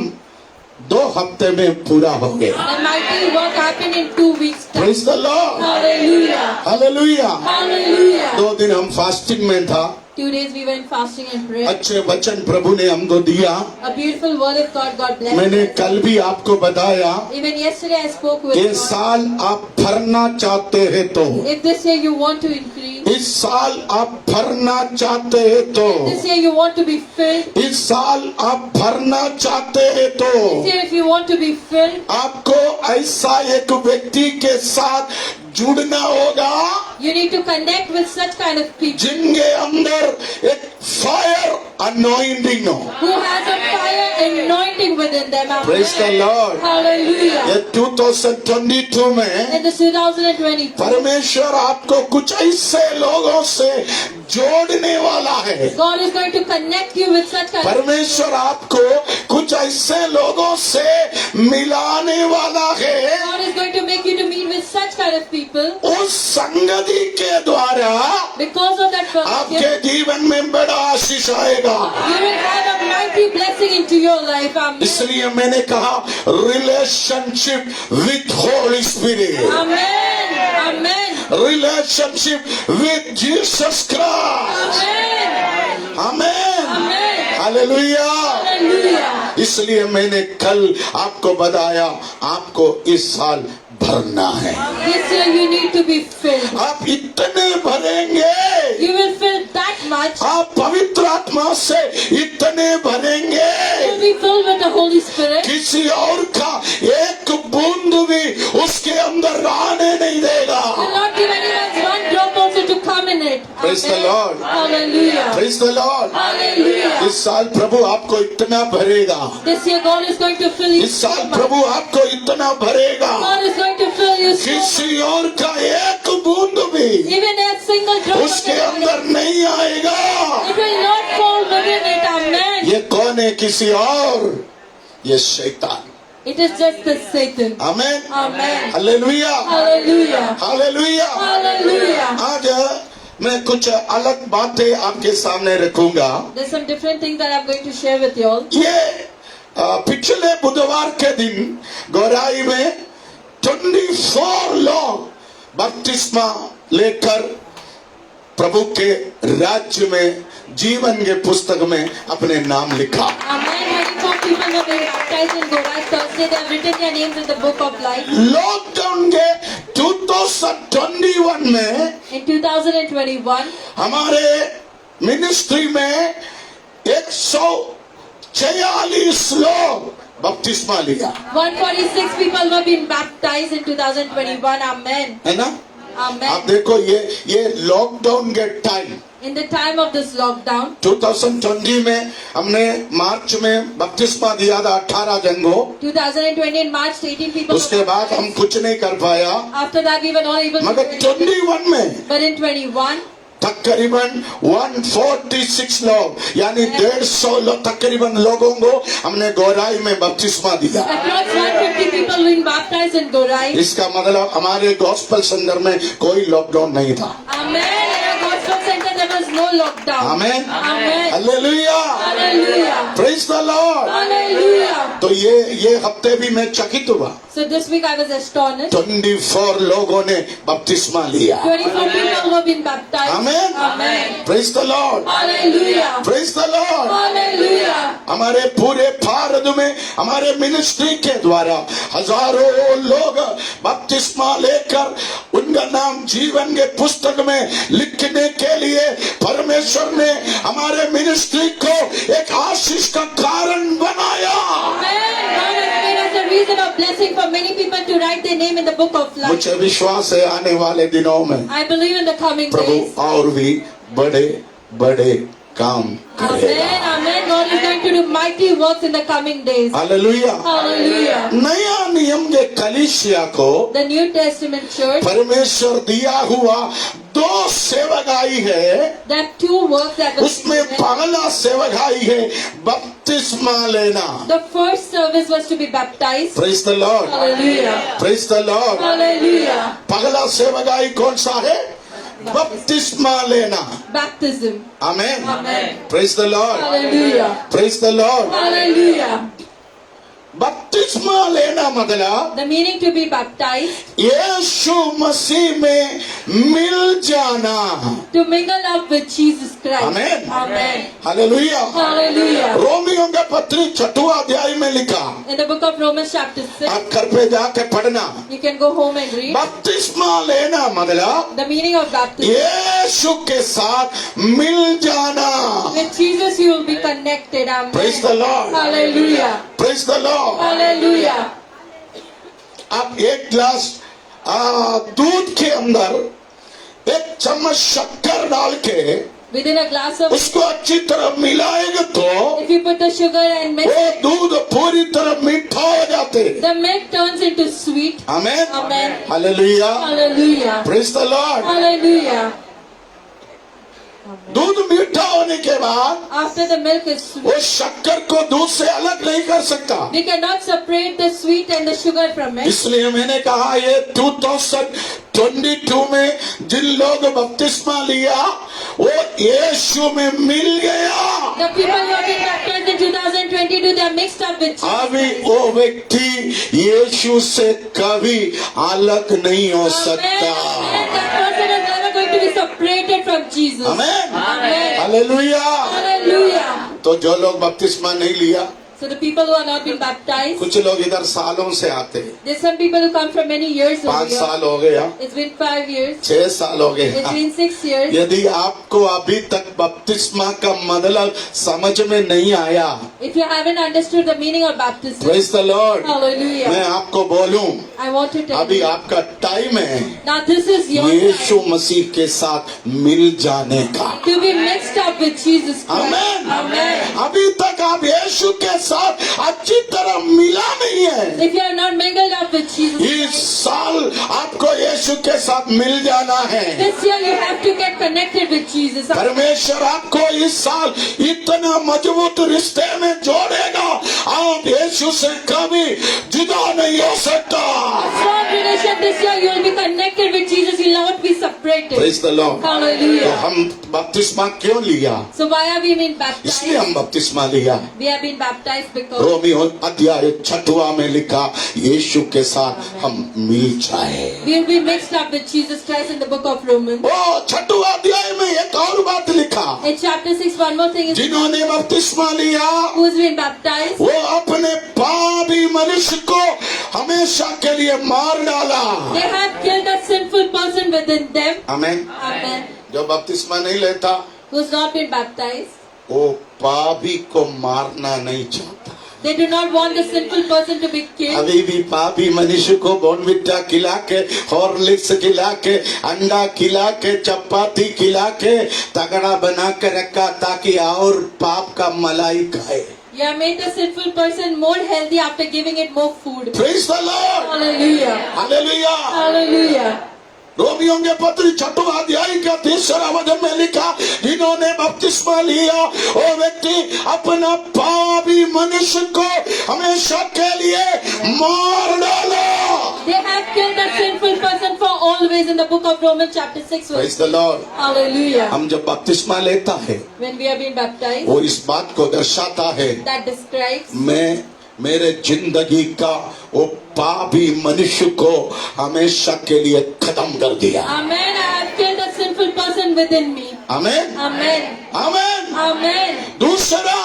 2 हफ्ते में पूरा हो गया। the mighty work happened in 2 weeks' time. Praise the Lord, Hallelujah. Hallelujah. Hallelujah. 2 दिन हम फास्टिंग में था। 2 days we were in fasting and prayer. अच्छे वचन प्रभु ने हमको दिया। A beautiful word of God, God bless मैंने us. कल भी आपको बताया, Even yesterday I spoke with ये God. साल आप भरना चाहते हैं तो, If this year you want to increase, इस साल आप भरना चाहते हैं तो, this year you want to be filled, इस साल आप भरना चाहते हैं तो, this year if you want to be filled, आपको ऐसा एक व्यक्ति के साथ जुड़ना होगा you need to connect with such kind of people जिनके अंदर एक फायर अनॉइंटिंग हो। who has a fire anointing within them. Amen. Praise the Lord. Hallelujah. ये 2022 में In the 2022, परमेश्वर आपको कुछ ऐसे लोगों से जोड़ने वाला है। God is going to connect you with such kind of परमेश्वर आपको कुछ ऐसे लोगों से मिलाने वाला है। God is going to make you to meet with such kind of people. उस संगति के द्वारा Because of that आपके fellowship, जीवन में बड़ा आशीष आएगा। you will have a mighty blessing into your life. Amen. इसलिए मैंने कहा relationship with Holi spirit, Amen. Amen. Relationship with Jesus Christ. Amen. Amen, Amen. Hallelujah. Hallelujah. इसलिए मैंने कल आपको बताया, आपको इस साल भरना है। This year you need to be filled. आप इतने भरेंगे, You will fill that much. आप पवित्र आत्मा से इतने भरेंगे, You will be filled with the Holy Spirit. किसी और का एक बूंद भी उसके अंदर आने नहीं देगा। You will not give anyone one drop also to come in it. Praise the Amen. Lord. Hallelujah. Praise the Lord. Hallelujah. इस साल प्रभु आपको इतना भरेगा, This year God is going to fill you. इस साल so much. प्रभु आपको इतना भरेगा, God is going to fill you so much. किसी और का एक बूंद भी Even a single drop of उसके your अंदर life, नहीं आएगा। it will not fall within it. Amen. ये कौन है? किसी और, ये शैतान। It is just the Satan. Amen, Amen. Hallelujah, Hallelujah. Hallelujah. Hallelujah. आज मैं कुछ अलग बातें आपके सामने रखूंगा। There's some different things that I'm going to share with you all. ये पिछले बुधवार के दिन गौराई में 24 लोग बपतिस्मा लेकर प्रभु के राज्य में जीवन के पुस्तक में अपने नाम लिखा। Amen. 24 people have been baptized in Gorai Thursday. They have written their names in the book of life. Lockdown के 2021 में In 2021, हमारे मिनिस्ट्री में 146 लोग बपतिस्मा लिया, 146 people were being baptized in 2021. Amen. है ना? आप Amen. देखो ये लॉकडाउन के time In the time of this lockdown, 2020 में हमने मार्च में बपतिस्मा दिया था 18 जन को। 2020 in March, 18 people. उसके बाद हम कुछ नहीं कर पाया, After that, we were not able to. मगर 21 में But in 21, तकरीबन 146 लोग यानी 150 लोग तकरीबन लोगों को हमने गौराई में बपतिस्मा दिया। approx 150 people were baptized in Gorai. इसका मतलब हमारे गॉस्पेल सेंटर में कोई लॉकडाउन नहीं था। Amen. In our gospel center, there was no lockdown. Amen, Amen. Hallelujah, Hallelujah. Praise the Lord. Hallelujah. तो ये हफ्ते भी मैं चकित हुआ, So this week I was astonished. 24 लोगों ने बपतिस्मा लिया। 24 people who have been baptized. Amen, Amen. Praise the Lord, Hallelujah. Praise the Lord. Hallelujah. हमारे पूरे भारत में हमारे मिनिस्ट्री के द्वारा हजारों लोग बपतिस्मा लेकर उनका नाम जीवन के पुस्तक में लिखने के लिए परमेश्वर ने हमारे मिनिस्ट्री को एक आशीष का कारण बनाया। Amen. God has made us a reason of blessing for many people to write their name in the book of life. मुझे विश्वास है आने वाले दिनों में I believe in the coming Prabhu days. और भी बड़े बड़े काम Amen. करेगा। Amen. God is going to do mighty works in the coming days. Hallelujah. Hallelujah. नया नियम के कलीसिया को The New Testament church, परमेश्वर दिया हुआ 2 सेवकाई है। there are 2 works that were उसमें given. पहला सेवकाई है बपतिस्मा लेना। The first service was to be baptized. Praise the Lord, Hallelujah. Praise the Lord. Hallelujah. पहला सेवकाई कौन सा है? बपतिस्मा लेना। Baptism. Amen, Amen. Praise the Lord, Hallelujah. Praise the Lord. Hallelujah. बपतिस्मा लेना मतलब The meaning to be baptized, यीशु मसीह में मिल जाना। to mingle up with Jesus Christ. Amen. Amen. Hallelujah. Hallelujah. रोमियों का पत्री 6वां अध्याय में लिखा, In the book of Romans chapter 6, आप घर पे जाके पढ़ना। you can go home and read. बपतिस्मा लेना मतलब The meaning of baptism. यीशु के साथ मिल जाना। With Jesus you will be connected. Amen. Praise the Lord, Hallelujah. Praise the Lord. Hallelujah. आप एक गिलास दूध के अंदर 1 चम्मच शक्कर डाल के Within a glass of, उसको अच्छी तरह मिलाएंगे तो if you put the sugar and mix, वो दूध पूरी तरह मीठा हो जाते। the milk turns into sweet. Amen, Amen. Hallelujah, Hallelujah. Praise the Lord. Hallelujah. दूध मीठा होने के बाद After the milk is sweet, वो शक्कर को दूध से अलग नहीं कर सकता। we cannot separate the sweet and the sugar from it. इसलिए मैंने कहा ये 2022 में जिन लोग बपतिस्मा लिया वो यीशु में मिल गया। The people who have been baptized in 2022, they are mixed up with Jesus. अभी वो व्यक्ति यीशु से कभी अलग नहीं हो Amen. सकता। Amen. That person is never going to be separated from Jesus. Amen, Amen. Hallelujah. Hallelujah. तो जो लोग बपतिस्मा नहीं लिया, So the people who are not been baptized, कुछ लोग इधर सालों से आते हैं। there's some people who come from many years over 5 here. साल हो गया, It's been 5 years. 6 साल हो It's गए। been 6 years. यदि आपको अभी तक बपतिस्मा का मतलब समझ में नहीं आया, If you haven't understood the meaning of baptism, praise the Lord, hallelujah, मैं आपको बोलूं I want to tell अभी you. आपका टाइम है Now this is your यीशु time मसीह के साथ मिल जाने का। to be mixed up with Jesus Christ. Amen. Amen. अभी तक आप यीशु के साथ अच्छी तरह मिला नहीं है। If you are not mingled up with Jesus इस Christ, साल आपको यीशु के साथ मिल जाना है। this year you have to get connected with Jesus. परमेश्वर आपको इस साल इतना मजबूत रिश्ते में जोड़ेगा, आप यीशु से कभी जुदा नहीं हो सकता। Strong relation this year you will be connected with Jesus. You will not be separated. Praise the Lord. तो Hallelujah. हम बपतिस्मा क्यों लिया? So why have we been इसलिए हम baptized? बपतिस्मा लिया। We have been baptized because Romeo अध्याय 6वां में लिखा यीशु के साथ हम मिल जाए। we will be mixed up with Jesus Christ in the book of Romans. वो 6वां अध्याय में एक और बात लिखा, In chapter 6, one more thing is जिन्होंने बपतिस्मा लिया who has been baptized. वो अपने पापी मनुष्य को हमेशा के लिए मार डाला। They have killed a sinful person within them. Amen. Amen. जो बपतिस्मा नहीं लेता Who has not been baptized. वो पापी को मारना नहीं चाहता। They do not want the sinful person to be killed. अभी भी पापी मनुष्य को बॉर्नविटा खिला के, हॉर्लिक्स खिला के, अंडा खिला के, चपाती खिला के तगड़ा बना के रखा ताकि और पाप का मलाई खाए। You have made the sinful person more healthy after giving it more food. Praise the Lord. Hallelujah. Hallelujah. Hallelujah. रोमियों के पत्र 6वां अध्याय का 3रा वचन में लिखा, जिन्होंने बपतिस्मा लिया वो व्यक्ति अपना पापी मनुष्य को हमेशा के लिए मार डाला। They have killed the sinful person for always in the book of Romans chapter 6 verse. Praise the Lord. Hallelujah. हम जब बपतिस्मा लेता है When we have been baptized, वो इस बात को दर्शाता है, that describes मैं मेरे जिंदगी का वो पापी मनुष्य को हमेशा के लिए खत्म कर दिया। Amen. I have killed the sinful person within me. Amen Amen. Amen. Amen. दूसरा,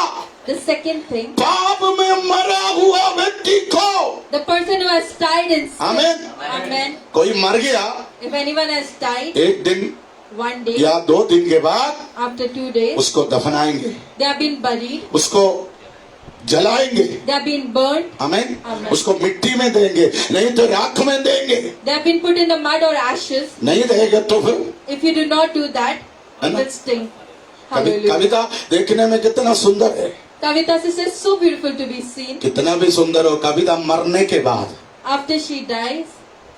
The second thing, पाप में मरा हुआ व्यक्ति को, the person who has died in sin. Amen. Amen. कोई मर गया, If anyone has died, एक दिन one day, या 2 दिन के बाद after 2 days, उसको दफनाएंगे, they have been buried, उसको जलाएंगे, they have been burnt, आमेन। आमेन। उसको मिट्टी में देंगे, नहीं तो राख में देंगे, they have been put in the mud or ashes. नहीं देंगे तो फिर If you do not do that, है it ना? will stink. Kavita Hallelujah. देखने में कितना सुंदर है, Kavita says so beautiful to be seen. कितना भी सुंदर हो, कविता मरने के बाद After she dies,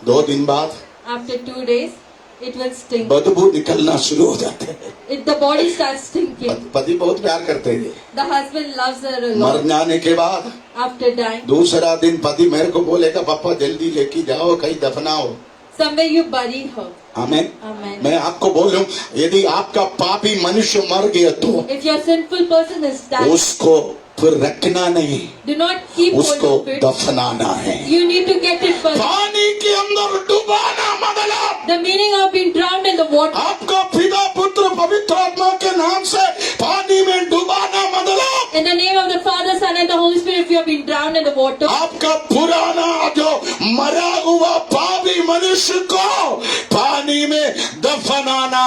2 दिन बाद after 2 days, it will stink. बदबू निकलना शुरू हो जाते हैं। If the body starts stinking, पति बहुत प्यार करते हैं, the husband loves her a मर lot. जाने के बाद After dying, दूसरा दिन पति मेरे को बोलेगा, पापा जल्दी लेके जाओ कहीं दफनाओ। somewhere you bury her. Amen. Amen. मैं आपको बोलूं, यदि आपका पापी मनुष्य मर गया तो If your sinful person is died, उसको फिर रखना नहीं, do not keep hold उसको of it. दफनाना है। You need to get it buried. पानी के अंदर डुबाना मतलब The meaning of being drowned in the water. आपका पिता पुत्र पवित्र आत्मा के नाम से पानी में डुबाना मतलब In the name of the Father, Son, and the Holy Spirit, if you have been drowned in the water, आपका पुराना जो मरा हुआ पापी मनुष्य को पानी में दफनाना।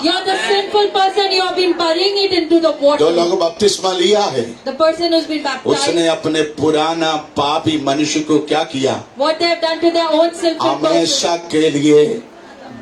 you are the sinful person, you have been burying it into the जो water. लोग बपतिस्मा लिया है, The person who's been baptized, उसने अपने पुराना पापी मनुष्य को क्या किया, what they have done to their own sinful person, हमेशा के लिए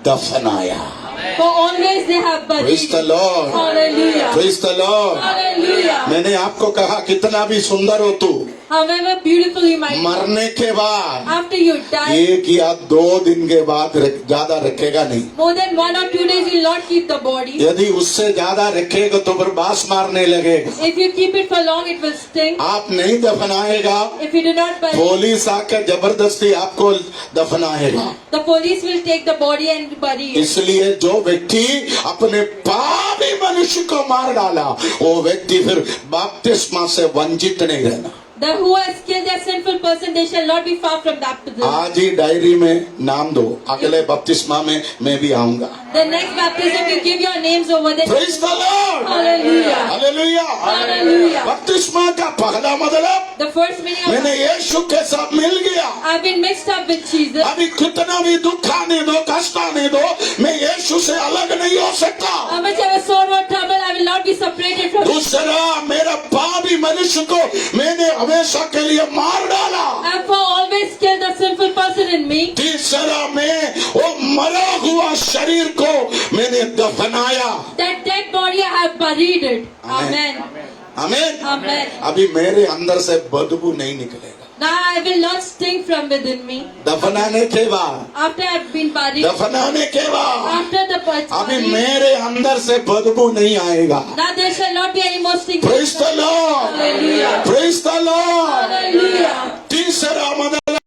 दफनाया। for always they have buried. Praise the Lord. Hallelujah. Praise the Lord. Hallelujah. मैंने आपको कहा कितना भी सुंदर हो तू, However beautiful you might be, मरने के बाद after you die, 1 या 2 दिन के बाद ज्यादा रखेगा नहीं। more than 1 or 2 days, you will not keep the body. यदि उससे ज्यादा रखेगा तो फिर बास मारने लगेगा। If you keep it for long, it will stink. आप नहीं दफनाएगा, If you do not bury, police आकर जबरदस्ती आपको दफनाएगा। the police will take the body and bury it. इसलिए जो व्यक्ति अपने पापी मनुष्य को मार डाला वो व्यक्ति फिर बपतिस्मा से वंचित नहीं रहना। The who has killed that sinful person, they shall not be far from baptism. आज ही डायरी में नाम दो, अगले बपतिस्मा में मैं भी आऊंगा। The next baptism, you give your names over there. Praise the Lord. Hallelujah. Hallelujah. Hallelujah. बपतिस्मा का पहला मतलब The first meaning of मैंने यीशु के साथ मिल गया। I've been mixed up with Jesus. अभी कितना भी दुख आने दो, कष्ट आने दो, मैं यीशु से अलग नहीं हो सकता। How much I have sorrow or trouble, I will not be separated from you. दूसरा, मेरा पापी मनुष्य को मैंने हमेशा के लिए मार डाला। I have for always killed the sinful person in me. तीसरा, मैं वो मरा हुआ शरीर को मैंने दफनाया। That dead body, I have buried it. Amen. Amen. आमीन। Amen. अभी मेरे अंदर से बदबू नहीं निकलेगा। Now I will not stink from within me. दफनाने के बाद, After I have been buried, दफनाने के बाद after the अभी buried, मेरे अंदर से बदबू नहीं आएगा। now there shall not be any more stink. Praise the Lord. Hallelujah. Praise the Lord. Hallelujah. तीसरा मतलब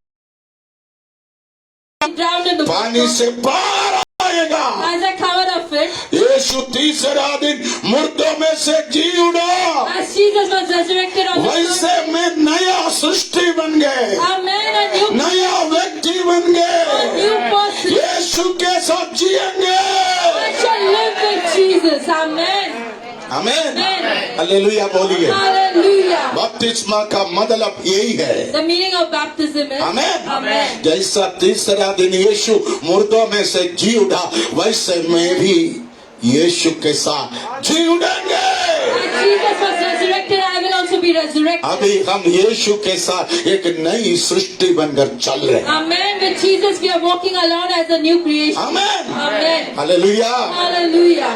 Drowned in the पानी water. से बाहर आएगा। As I come out of it, यीशु तीसरा दिन मुर्दों में से जी उड़ा, as Jesus was resurrected on the वैसे third day, में नया सृष्टि बन गए, Amen, a new नया व्यक्ति बन गए, person. यीशु के साथ जिएंगे। I shall live with Jesus. Amen. आमीन। Amen. हालेलुया बोलिए। Hallelujah. बपतिस्मा का मतलब यही है। The meaning of baptism is आमीन। Amen. जैसा तीसरा दिन यीशु मुर्दों में से जी उठा, वैसे मैं भी यीशु के साथ जी उठेंगे। As Jesus was resurrected, I will also be resurrected. अभी हम यीशु के साथ एक नई सृष्टि बनकर चल रहे हैं। Amen. With Jesus we are walking along as a new creation. Amen, Amen. Hallelujah. Hallelujah.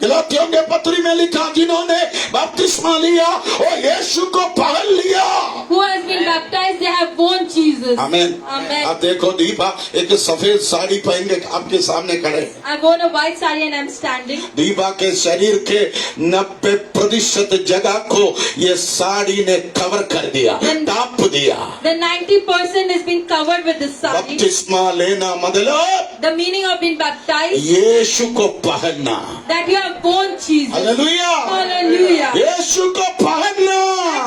गलातियों के पत्री में लिखा, जिन्होंने बपतिस्मा लिया और यीशु को पहन लिया। Who has been baptized, they have born Jesus. Amen. Amen. अब देखो दीपा एक सफेद साड़ी पहन के आपके सामने खड़े हैं। I worn a white saree and I'm standing. Deepa के शरीर के 90% जगह को ये साड़ी ने कवर कर दिया, ढांप दिया। The 90% has been covered with this saree. बपतिस्मा लेना मतलब The meaning of being baptized, यीशु को पहनना। that you have born Jesus. Hallelujah. Hallelujah. यीशु को पहनना।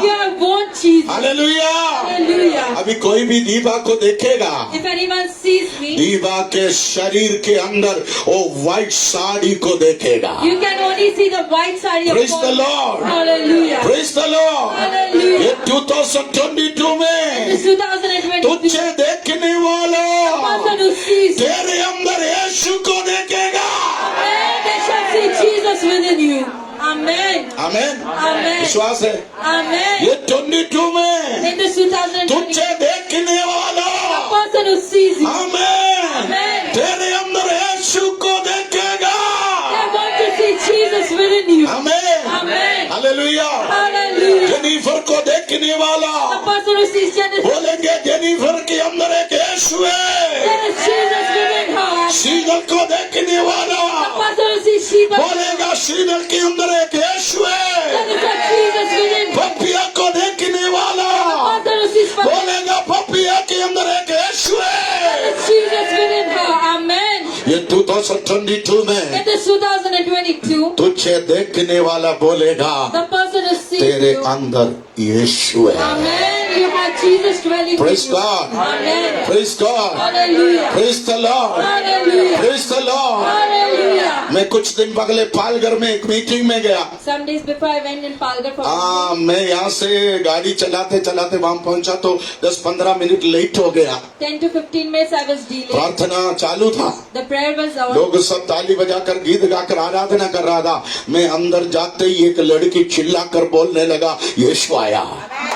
You have born Jesus. Hallelujah. Hallelujah. अभी कोई भी दीपा को देखेगा, If anyone sees me, Deepa के शरीर के अंदर वो व्हाइट साड़ी को देखेगा। you can only see the white saree of Praise the God. Lord. Hallelujah. Praise the Lord। Hallelujah. ये 2022 में This 2022, तुझे देखने वाला person who sees me, तेरे अंदर यीशु को देखेगा। Amen, they shall see Jesus within you. Amen. Amen. Amen. विश्वास है। Amen. ये 22 में In this 2020, तुझे देखने वाला person who sees you, amen Amen. तेरे अंदर यीशु को देखेगा। they want to see Jesus within you. Amen. Amen. Hallelujah. Hallelujah. Jennifer को देखने वाला The person who sees Jesus, बोलेंगे जेनिफर के अंदर एक यीशु है। there is Jesus within her. शीतल को देखने वाला The person who sees Jesus, बोलेगा शीतल के अंदर एक यीशु है। there is a Jesus within her. पपिया को देखने वाला The person who sees Jesus, बोलेगा पपिया के अंदर एक यीशु है। there is Jesus within her. Amen. ये 2022 में In this 2022, तुझे देखने वाला बोलेगा the person who sees तेरे you, अंदर यीशु है। Amen. You have Jesus dwelling Praise in you. God. Amen. Praise God। Hallelujah. Praise the Lord। Hallelujah. Praise the Lord। Hallelujah. मैं कुछ दिन पहले पालघर में एक मीटिंग में गया। Some days before I went in Palghar for मैं यहाँ से गाड़ी चलाते चलाते वहां पहुंचा तो 10-15 मिनट लेट हो गया। 10 to 15 minutes I was delayed. प्रार्थना चालू था, The prayer was on. लोग सब ताली बजाकर गीत गाकर आराधना कर रहा था। मैं अंदर जाते ही एक लड़की चिल्लाकर बोलने लगा, यीशु आया।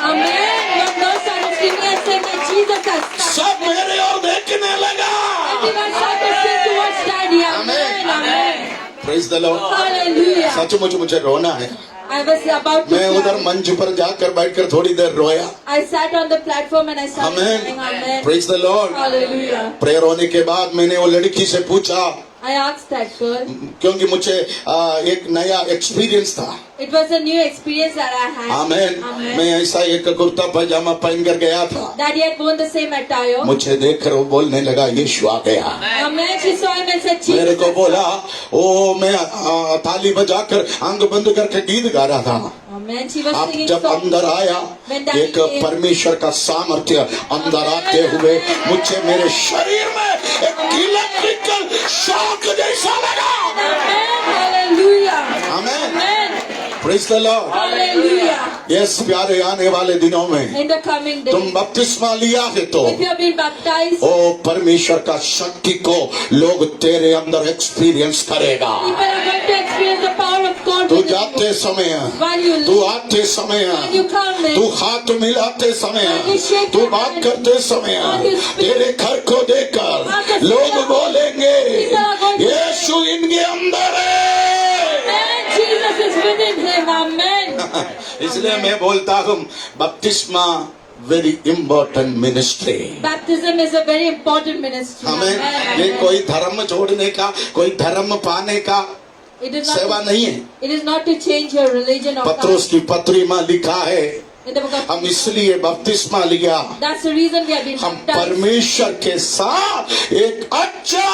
Amen. Your Lord started singing and saying that Jesus has come. सब मेरे और देखने लगा। Everyone started singing towards Daddy. Amen. Amen. Praise the Lord. Hallelujah. सचमुच मुझे रोना है। I was about to मैं उधर cry. मंच पर जाकर बैठकर थोड़ी देर रोया। I sat on the platform and I started amen. crying. Amen. Praise the Lord. Hallelujah. Prayer होने के बाद मैंने वो लड़की से पूछा, I asked that girl. क्योंकि मुझे एक नया एक्सपीरियंस था। It was a new experience that I had. Amen. Amen. मैं ऐसा एक कुर्ता पजामा पहनकर गया था। Daddy had worn the same attire. मुझे देखकर वो बोलने लगा, यीशु आ गया। Amen. She saw him and said, मेरे Jesus. को बोला, ओ मैं ताली बजाकर आंख बंद करके गीत गा रहा था। Amen. She was आप singing जब songs. अंदर आया, When Daddy एक came, परमेश्वर का सामर्थ्य अंदर आते हुए मुझे मेरे शरीर में एक इलेक्ट्रिकल शॉक जैसा लगा। Amen. Hallelujah. Amen. Amen. Praise the Lord. Hallelujah. Yes प्यारे, आने वाले दिनों में In the coming तुम days, बपतिस्मा लिया है तो if you have been baptized, ओ परमेश्वर का शक्ति को लोग तेरे अंदर एक्सपीरियंस करेगा। people are going to experience the power of God तू within you. जाते समय, While you तू live, आते समय, when you come in, तू हाथ मिलाते समय, when you shake तू your बात hand, करते समय, when you speak, तेरे घर को देखकर लोग बोलेंगे, people are going to यीशु इनके अंदर है। Amen. Jesus is within him. Amen. इसलिए मैं बोलता हूँ, बपतिस्मा very important ministry. Baptism is a very important ministry. हमें Amen. ये कोई धर्म छोड़ने का, कोई धर्म पाने का It is सेवा not. नहीं है। It is not to change your religion or पत्रोस की पत्री में लिखा है, in the book of. हम इसलिए बपतिस्मा लिया, That's the reason we have been हम baptized. परमेश्वर के साथ एक अच्छा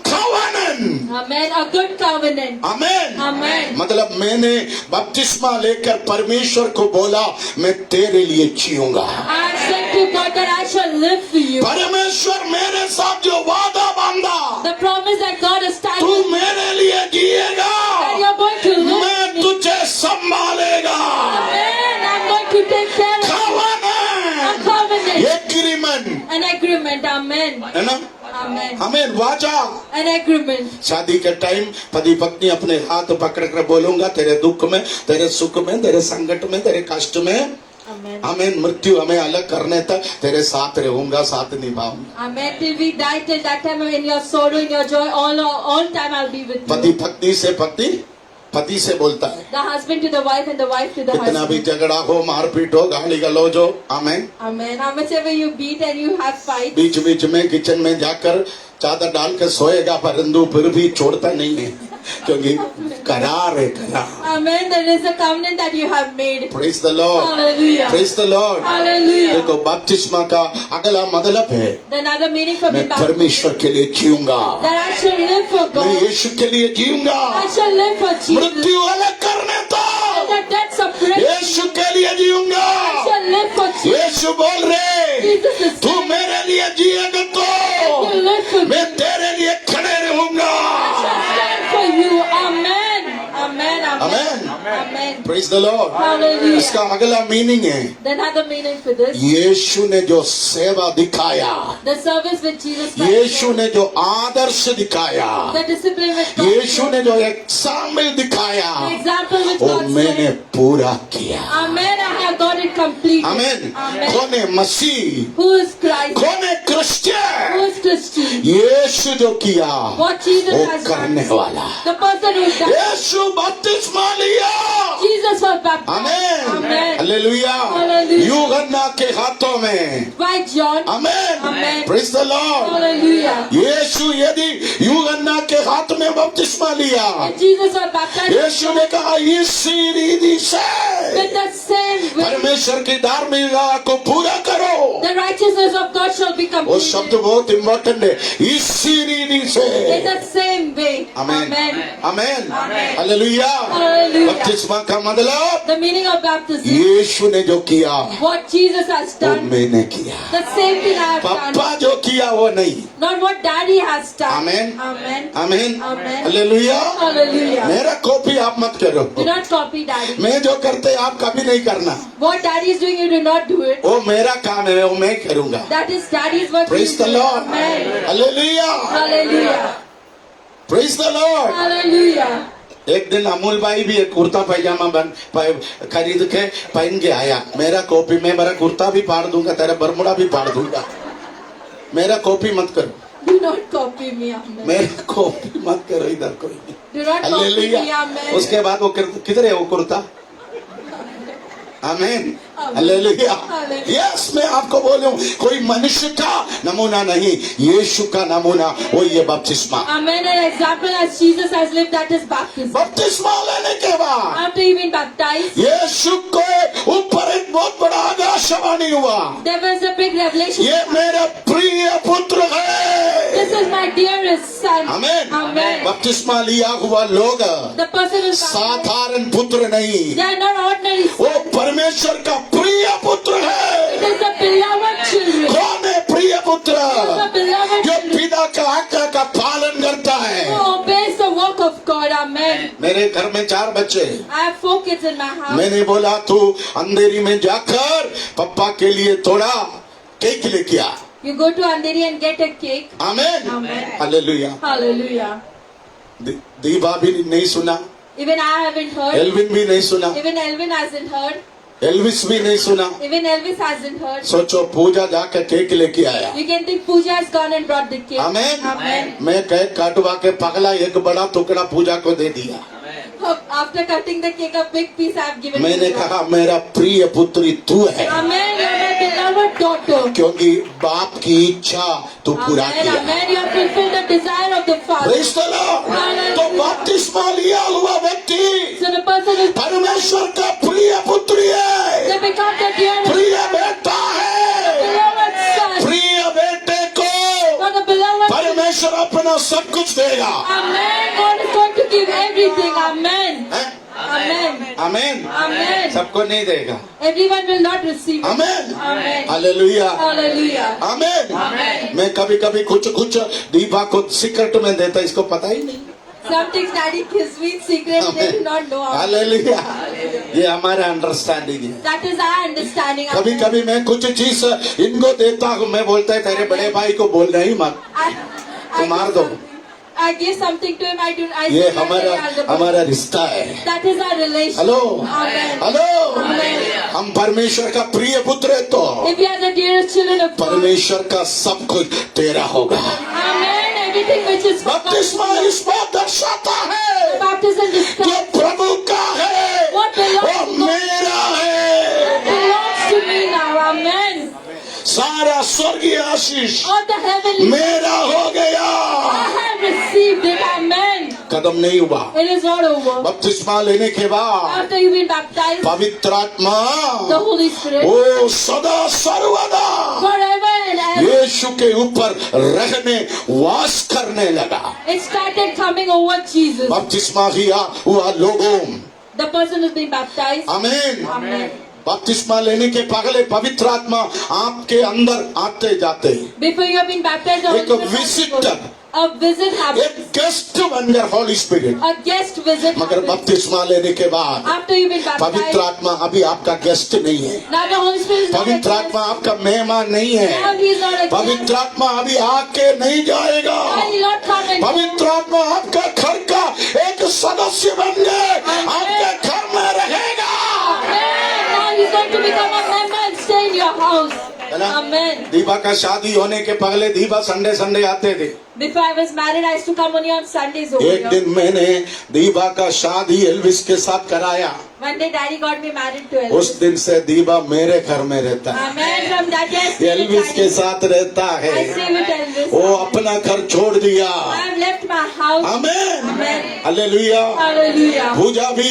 covenant। Amen. A good covenant. Amen. Amen. मतलब मैंने बपतिस्मा लेकर परमेश्वर को बोला, मैं तेरे लिए जीऊंगा। I have said to God that I shall live for you. परमेश्वर मेरे साथ जो वादा बांधा, The promise that God has तू established मेरे लिए जिएगा, that you're going to live मैं for me. तुझे संभालेगा। Amen. I'm going to take care of you. A covenant, covenant. Agreement, An agreement. Amen. है ना? Amen. आमीन। वाचा, An agreement. शादी के टाइम पति पत्नी अपने हाथ पकड़ कर बोलूंगा, तेरे दुख में, तेरे सुख में, तेरे संकट में, तेरे कष्ट में, Amen. आमीन, मृत्यु हमें अलग करने तक तेरे साथ रहूंगा, साथ निभाऊंगा। Amen. Till we die, till that time, in your sorrow, in your joy, all time I'll be with पति you. पत्नी से पति से बोलता है, The husband to the wife and the wife to the कितना भी husband. झगड़ा हो, मारपीट हो, गाली गलौज हो, आमीन, Amen. How much ever you beat and you have fights. बीच बीच में किचन में जाकर चादर डाल के सोएगा, परंतु फिर भी छोड़ता नहीं है, क्योंकि करार है, करार। Amen. There is a covenant that you have made. Praise the Lord, Hallelujah. Praise the Lord. Hallelujah. देखो, बपतिस्मा का अगला मतलब है, The another meaning for मैं baptism. परमेश्वर के लिए जीऊंगा, That I shall live for मैं God. यीशु के लिए जीऊंगा, I shall live for Jesus. मृत्यु अलग करने तो The death separation. यीशु के लिए जीऊंगा। I shall live for Jesus. यीशु बोल रहे, Jesus is तू मेरे लिए जिएगा I तो shall live for मैं you. तेरे लिए खड़े रहूंगा। I shall stand for you. Amen. Amen. Amen. Amen. Praise the Lord. Hallelujah. इसका अगला मीनिंग है, The another meaning for this. यीशु ने जो सेवा दिखाया, The service with Jesus Christ. यीशु ने जो आदर्श दिखाया, The discipline with God. यीशु ने जो एग्जाम्पल दिखाया, The example which वो God मैंने set. पूरा किया। Amen. I have got it complete. आमीन। Amen. कौन है मसीह, Who is Christ? कौन है Who क्रिश्चियन? is Christian? यीशु जो किया What Jesus वो has करने done. वाला। The person who died. यीशु बपतिस्मा लिया, Jesus was baptized. आमीन, Amen. हालेलुया। Hallelujah. यूहन्ना के हाथों में, By John. आमीन, Amen. Praise the Lord. Hallelujah. यीशु यदि यूहन्ना के हाथ में बपतिस्मा लिया, And Jesus was baptized यीशु ने कहा इसी रीति से with the same way. परमेश्वर की धार्मिकता को पूरा करो। The righteousness of God shall be वो शब्द completed बहुत इम्पोर्टेंट है, इसी रीति in से। the same way. आमीन, Amen. आमीन, हालेलुया। Hallelujah. बपतिस्मा का मतलब The meaning of baptism. यीशु ने जो किया What Jesus has वो done. मैंने किया, The same thing I have done. पापा जो किया वो नहीं। Not what Daddy has done. Amen. Amen. आमीन, Amen. हालेलुया। Hallelujah. मेरा कॉपी आप मत करो, Do not copy Daddy. मैं जो करते आप कभी नहीं करना, What Daddy is doing, you do not do it. वो मेरा काम है, वो मैं करूंगा। That is Daddy's work. Praise the Lord, Amen. Hallelujah, Hallelujah. Praise the Lord. Hallelujah. एक दिन अमूल भाई भी एक कुर्ता पैजामा खरीद के पहन के आया, मेरा कॉपी, मैं मेरा कुर्ता भी फाड़ दूंगा, तेरा बरमुडा भी फाड़ दूंगा, मेरा कॉपी मत करो, Do not copy me. Amen. मेरा कॉपी मत करो इधर कोई। Do not copy me. Hallelujah. Amen. उसके बाद वो किधर है वो कुर्ता? आमीन, हालेलुया। हालेलुया। यस, मैं आपको बोलूं, कोई मनुष्य का नमूना नहीं, यीशु का नमूना, वो ये बपतिस्मा। Amen. An example as Jesus has lived, that is baptism. बपतिस्मा लेने के बाद After he been baptized, यीशु के ऊपर एक बहुत बड़ा आकाशवाणी हुआ, there was a big revelation. ये मेरा प्रिय पुत्र है। This is my dearest son. आमीन। Amen. बपतिस्मा लिया हुआ लोग The person is साधारण पुत्र नहीं, They are not ordinary. वो परमेश्वर का प्रिय पुत्र It है। is the beloved children. कौन है प्रिय पुत्र? The beloved जो children पिता का आज्ञा का पालन करता who है। obeys the work of God. Amen. मेरे घर में 4 बच्चे हैं। I have 4 kids in my house. मैंने बोला तू अंधेरी में जाकर पापा के लिए थोड़ा केक लेके आ। You go to Andheri and get a cake. आमीन, Amen. हालेलुया। Hallelujah. दीपा भी नहीं सुना, Even I haven't heard. Alvin भी नहीं सुना, Even Elvin hasn't heard. Elvis भी नहीं सुना। Even Elvis hasn't heard. सोचो पूजा जाकर केक लेके आया। You can think Pooja has gone and brought the cake. आमीन। Amen. मैं केक काटवा के पगला एक बड़ा टुकड़ा पूजा को दे दिया। After cutting the cake, a big piece I have given मैंने to her. कहा मेरा प्रिय पुत्री तू है, Amen. You are my beloved daughter. क्योंकि बाप की इच्छा तू पूरा Amen. किया। Amen. You have fulfilled the desire of the Father. Praise the Lord. Hallelujah. तो बपतिस्मा लिया हुआ व्यक्ति So the person is परमेश्वर का प्रिय पुत्री है, they become the dearest प्रिय बेटा है। beloved son. प्रिय बेटे को For the beloved son. परमेश्वर अपना सब कुछ देगा। Amen. God is going to give everything. Amen. हैं? Amen. आमीन। Amen. सबको नहीं देगा। Everyone will not receive it. आमीन, Amen. Hallelujah, Hallelujah. आमीन। Amen. मैं कभी कभी कुछ दीपा को सीक्रेट में देता, इसको पता ही नहीं। Some things daddy gives me in secret, they do not know. Hallelujah. ये हमारा अंडरस्टैंडिंग है। That is our understanding. कभी कभी मैं कुछ चीज इनको देता हूँ, मैं बोलता है तेरे बड़े भाई को बोलना ही मत, तो मार दो। I give something to him. I ये say that हमारा रिश्ता है। That is our relation. Hello Amen. Hello, Amen. हम परमेश्वर का प्रिय पुत्र है तो If we are the dearest children of God. परमेश्वर का सब कुछ तेरा होगा। Amen. Everything which is for God. बपतिस्मा इस बात दर्शाता है Baptism जो describes प्रभु का है what belongs वो to God. मेरा है। Belongs to me now. Amen. सारा स्वर्गीय आशीष All the heavenly मेरा हो गया। I have received it. Amen. खत्म नहीं हुआ। It is not over. बपतिस्मा लेने के बाद After you've been baptized, पवित्र आत्मा the Holy Spirit वो सदा सर्वदा forever and ever. यीशु के ऊपर रहने वास करने लगा। It started coming over Jesus. बपतिस्मा हुआ लोगों, The person who's been baptized. आमीन। Amen. बपतिस्मा लेने के पहले पवित्र आत्मा आपके अंदर आते जाते, Before you have been baptized, the Holy एक Spirit visitor, a visit happens. एक गेस्ट बन गया हॉली स्पिरिट। A guest visit मगर happens. बपतिस्मा लेने के बाद After you've been पवित्र baptized, आत्मा अभी आपका गेस्ट नहीं है। now the Holy Spirit is not a पवित्र guest. आत्मा आपका मेहमान नहीं Now है। he is not a guest. पवित्र आत्मा अभी आके नहीं जाएगा। Now he will not come and पवित्र आत्मा आपका घर का एक सदस्य बन गए, आपके घर में रहेगा। Amen. Now he's going to become a member and stay in your house. है ना? Amen. दीपा का शादी होने के पहले दीपा संडे संडे आते थे। Before I was married, I used to come only on Sundays over एक here. दिन मैंने दीपा का शादी एल्विस के साथ कराया। One day Daddy got me married to उस Elvis. दिन से दीपा मेरे घर में रहता है, Amen. From that day I stay with Elvis के Daddy. साथ रहता I है। stay with Elvis. वो अपना घर छोड़ दिया। I have left my house. आमीन, Amen. हालेलुया। Hallelujah. पूजा भी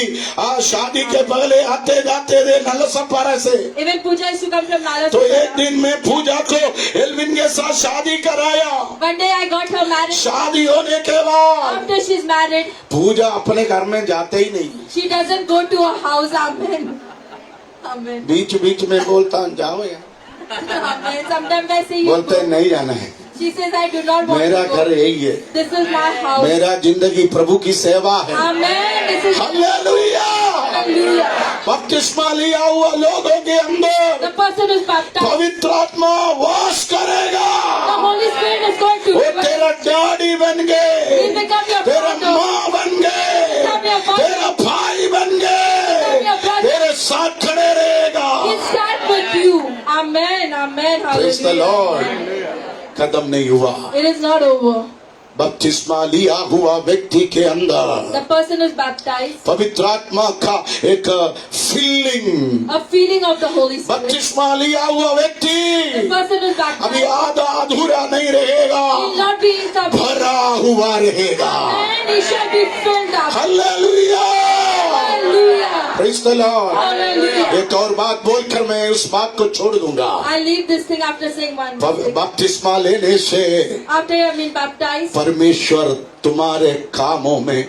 शादी के पहले आते जाते थे नलसपारा से। Even Pooja used to come from Nala. तो एक दिन मैं पूजा को एल्विन के साथ शादी कराया। One day I got her married. शादी होने के बाद After she's married, पूजा अपने घर में जाते ही नहीं, she doesn't go to her house. Amen. Amen. बीच बीच में बोलता हूँ जाओ यार, Amen. Sometimes I say you बोलते go. नहीं जाना है, She says I do not want मेरा to घर go. यही है, This is my house. मेरा जिंदगी प्रभु की सेवा है। Amen. This is hallelujah. Hallelujah. बपतिस्मा लिया हुआ लोगों के अंदर The person who's baptized, पवित्र आत्मा वास करेगा। the Holy Spirit is going to वो dwell. तेरा डैडी बन He'll गए, become your तेरा father. माँ बन गए, Become your father. तेरा भाई बन गए, Become your brother. तेरे साथ खड़े रहेगा। He'll stand with you. Amen. Amen. Praise the Hallelujah. Lord। खत्म नहीं हुआ। It is not over. बपतिस्मा लिया हुआ व्यक्ति के अंदर The person who's baptized, पवित्र आत्मा का एक feeling, a feeling of the Holy Spirit. बपतिस्मा लिया हुआ The व्यक्ति person who's अभी baptized आधा अधूरा नहीं रहेगा, will not be incomplete. भरा हुआ रहेगा। And he shall be filled up. Hallelujah. Hallelujah. Praise the Lord. Hallelujah. एक और बात बोलकर मैं उस बात को छोड़ दूंगा। I leave this thing after saying one more thing. बपतिस्मा लेने से After you have been baptized, परमेश्वर तुम्हारे कामों में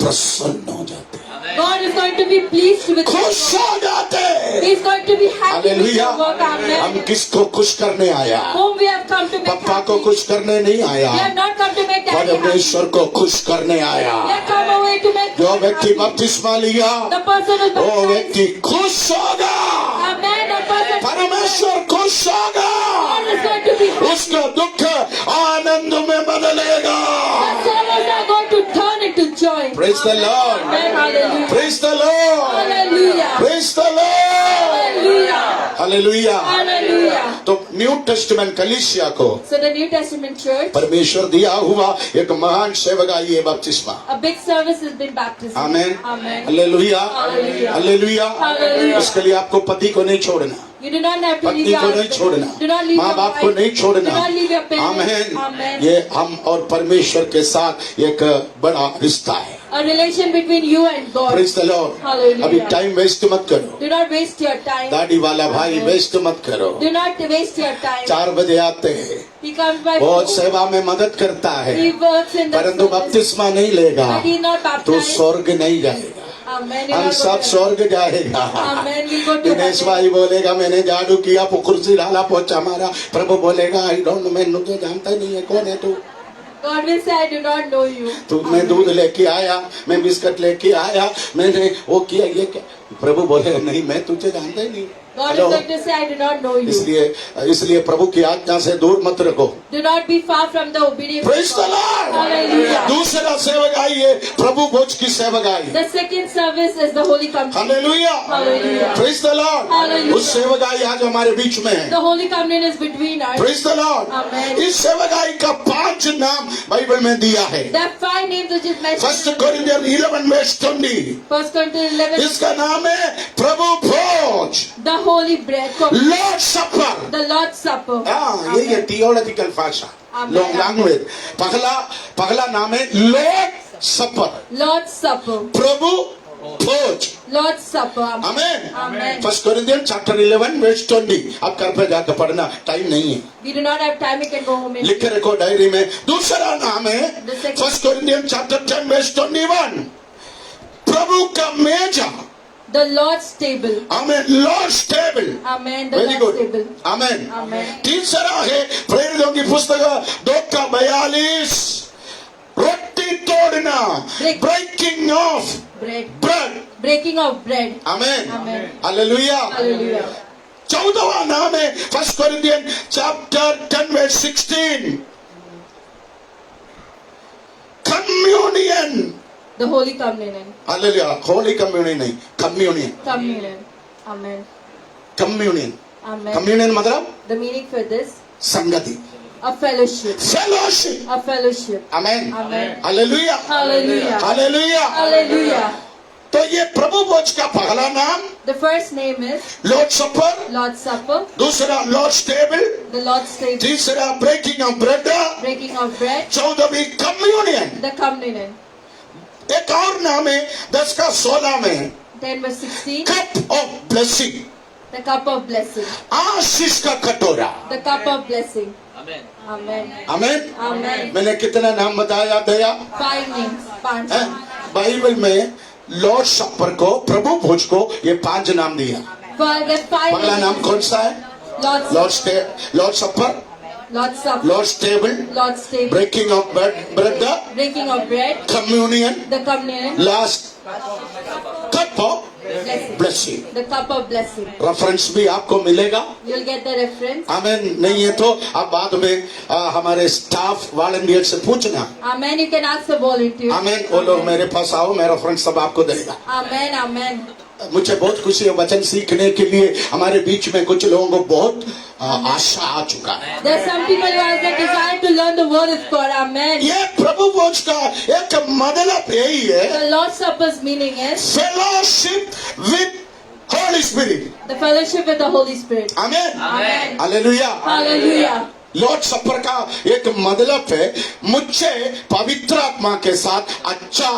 प्रसन्न हो जाते हैं, God is going to be pleased with you. खुश हो जाते हैं। He is going to be happy with hallelujah. your work. Amen. हम किसको खुश करने आया? Whom we have come to make papa happy. को खुश करने नहीं आया, We have not come to make daddy happy. परमेश्वर को खुश करने आया। We have come away to make जो God व्यक्ति happy. बपतिस्मा लिया The person who is वो baptized, व्यक्ति खुश होगा, Amen. The person परमेश्वर खुश होगा, God is going to be happy. उसका दुख आनंद में बदलेगा। The sorrows are going to turn into joy. Praise the Lord. Amen. Hallelujah. Praise the Lord. Hallelujah. Praise the Lord. Hallelujah. Hallelujah. Hallelujah. तो new testament कलीसिया को So the New Testament church, परमेश्वर दिया हुआ एक महान सेवकाई है बपतिस्मा। a big service has been baptism. Amen. Amen. Hallelujah. Hallelujah. Hallelujah. Hallelujah. इसके लिए आपको पति को नहीं छोड़ना, You do not have to leave पत्नी your को नहीं husband. छोड़ना, Do not leave माँ your बाप को wife. नहीं छोड़ना। Do not leave your parents. Amen. Amen. ये हम और परमेश्वर के साथ एक बड़ा रिश्ता है। A relation between you and God. Praise the Lord. Hallelujah. अभी टाइम वेस्ट मत करो, Do not waste your time. दाढ़ी वाला भाई वेस्ट मत करो। Do not waste your time. 4 बजे आते हैं, He comes by बहुत 4. सेवा में मदद करता है, He works in the परंतु service. बपतिस्मा नहीं लेगा But he is not तो baptized. स्वर्ग नहीं जाएगा। Amen. You हम are सब going to- स्वर्ग जाएगा। Amen. We'll go to Dinesh heaven. भाई बोलेगा मैंने झाड़ू किया, कुर्सी डाला, पोछा मारा। प्रभु बोलेगा आई डोंट नो, मैं तुझे जानता ही नहीं है, कौन है तू? God will say, I do not know you. तो मैं दूध लेके आया, मैं बिस्किट लेके आया, मैंने वो किया, ये क्या? प्रभु बोले नहीं, मैं तुझे जानता ही नहीं। God hello? is going to say, I do not know you. इसलिए प्रभु की आज्ञा से दूर मत रखो। Do not be far from the obedience Praise of the God. Lord! Hallelujah. दूसरा सेवकाई है प्रभु भोज की सेवकाई। The second service is the Holy Communion. Hallelujah! Hallelujah. Praise the Lord! Hallelujah. उस सेवकाई आज हमारे बीच में है। The Holy Communion is between us. Praise the Lord! Amen. इस सेवकाई का 5 नाम बाइबल में दिया है। There are 5 names which is mentioned. 1 Corinthians 11:20 First Corinthians 11. इसका नाम है प्रभु भोज, The Holy Bread. Lord supper. The Lord's Supper. हाँ, ये थियोलॉजिकल भाषा, Amen. लैंग्वेज। पहला नाम है लॉर्ड सपर, Lord's Supper. प्रभु भोज। Lord's Supper. आमेन। Amen. 1 Corinthians chapter 11:20 आप घर पे जाकर पढ़ना, टाइम नहीं है, We do not have time. We can go home and लिख के रखो डायरी में। दूसरा नाम है The second- 1 Corinthians chapter 10:21 प्रभु का मेजा। the Lord's table. Amen, Lord's table. Amen. The very Lord's good, table. Amen. Amen. तीसरा है प्रेरितों की पुस्तक 2:42 रोटी तोड़ना, Break. Breaking of Bread. Bread. Breaking of bread. Amen, Amen. Hallelujah. Hallelujah. 14वां नाम है 1 Corinthians chapter 10:16 communion. The Holy Communion. Hallelujah, holy communion नहीं, communion. Communion. Amen. Communion, Amen. Communion मतलब The meaning for this, संगति, a fellowship. Fellowship. A fellowship. Amen, Amen. Hallelujah, Hallelujah. Hallelujah. Hallelujah. तो ये प्रभु भोज का पहला नाम The first name is Lord supper, Lord's Supper. दूसरा Lord's table, The Lord's table. तीसरा breaking of bread, Breaking of bread. 14वीं communion. The communion. एक और नाम है 10:16 में 10:16. Cup of blessing, The cup of blessing. आशीष का कटोरा। The cup of blessing. Amen. Amen. Amen. Amen. मैंने कितना नाम बताया दया? 5 names. 5. हैं? बाइबल में लॉर्ड सपर को, प्रभु भोज को ये 5 नाम दिया। For the 5 पहला नाम names. कौन सा है? Lord's Lord supper, Lord's Supper. Lord's table, Lord's table. Breaking of bread, Breaking of bread. Communion, The communion. Last cup of Blessing. Blessing. The cup of blessing. Reference भी आपको मिलेगा। You'll get the reference. आमेन। नहीं है तो आप बाद में हमारे स्टाफ वॉलंटियर से पूछना। Amen. You can ask the volunteer. आमेन, वो लोग मेरे पास आओ, मैं रेफरेंस सब आपको देगा। Amen. Amen. मुझे बहुत खुशी है, वचन सीखने के लिए हमारे बीच में कुछ लोगों को बहुत आशा आ चुका है। There are some people who have the desire to learn the word of God. Amen. ये प्रभु भोज का एक मतलब यही है, The Lord's Supper's meaning is fellowship with Holi spirit. the fellowship with the Holy Spirit. Amen, Amen. Hallelujah. Hallelujah. Lord supper का एक मतलब है मुझे पवित्र आत्मा के साथ अच्छा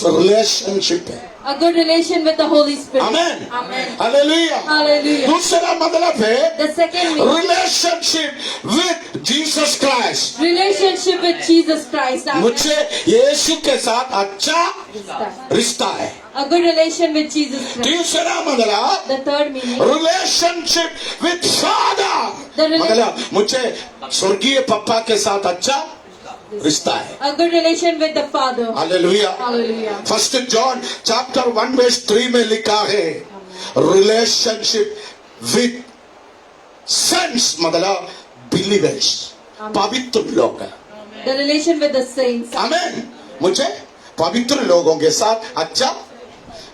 रिलेशनशिप है। A good relation with the Holy Spirit. Amen, Amen. Hallelujah. Hallelujah. दूसरा मतलब है The second meaning, relationship with Jesus Christ. relationship with Jesus Christ. Amen. मुझे यीशु के साथ अच्छा रिश्ता है। A good relation with Jesus Christ. तीसरा मतलब The third meaning, relationship with father, The relation- मतलब मुझे स्वर्गीय पापा के साथ अच्छा रिश्ता है। a good relation with the Father. Hallelujah. Hallelujah. 1 John chapter 1:3 में लिखा है रिलेशनशिप विद सेंट्स, मतलब बिलीवर्स, पवित्र लोग। The relation with the saints. आमेन। मुझे पवित्र लोगों के साथ अच्छा,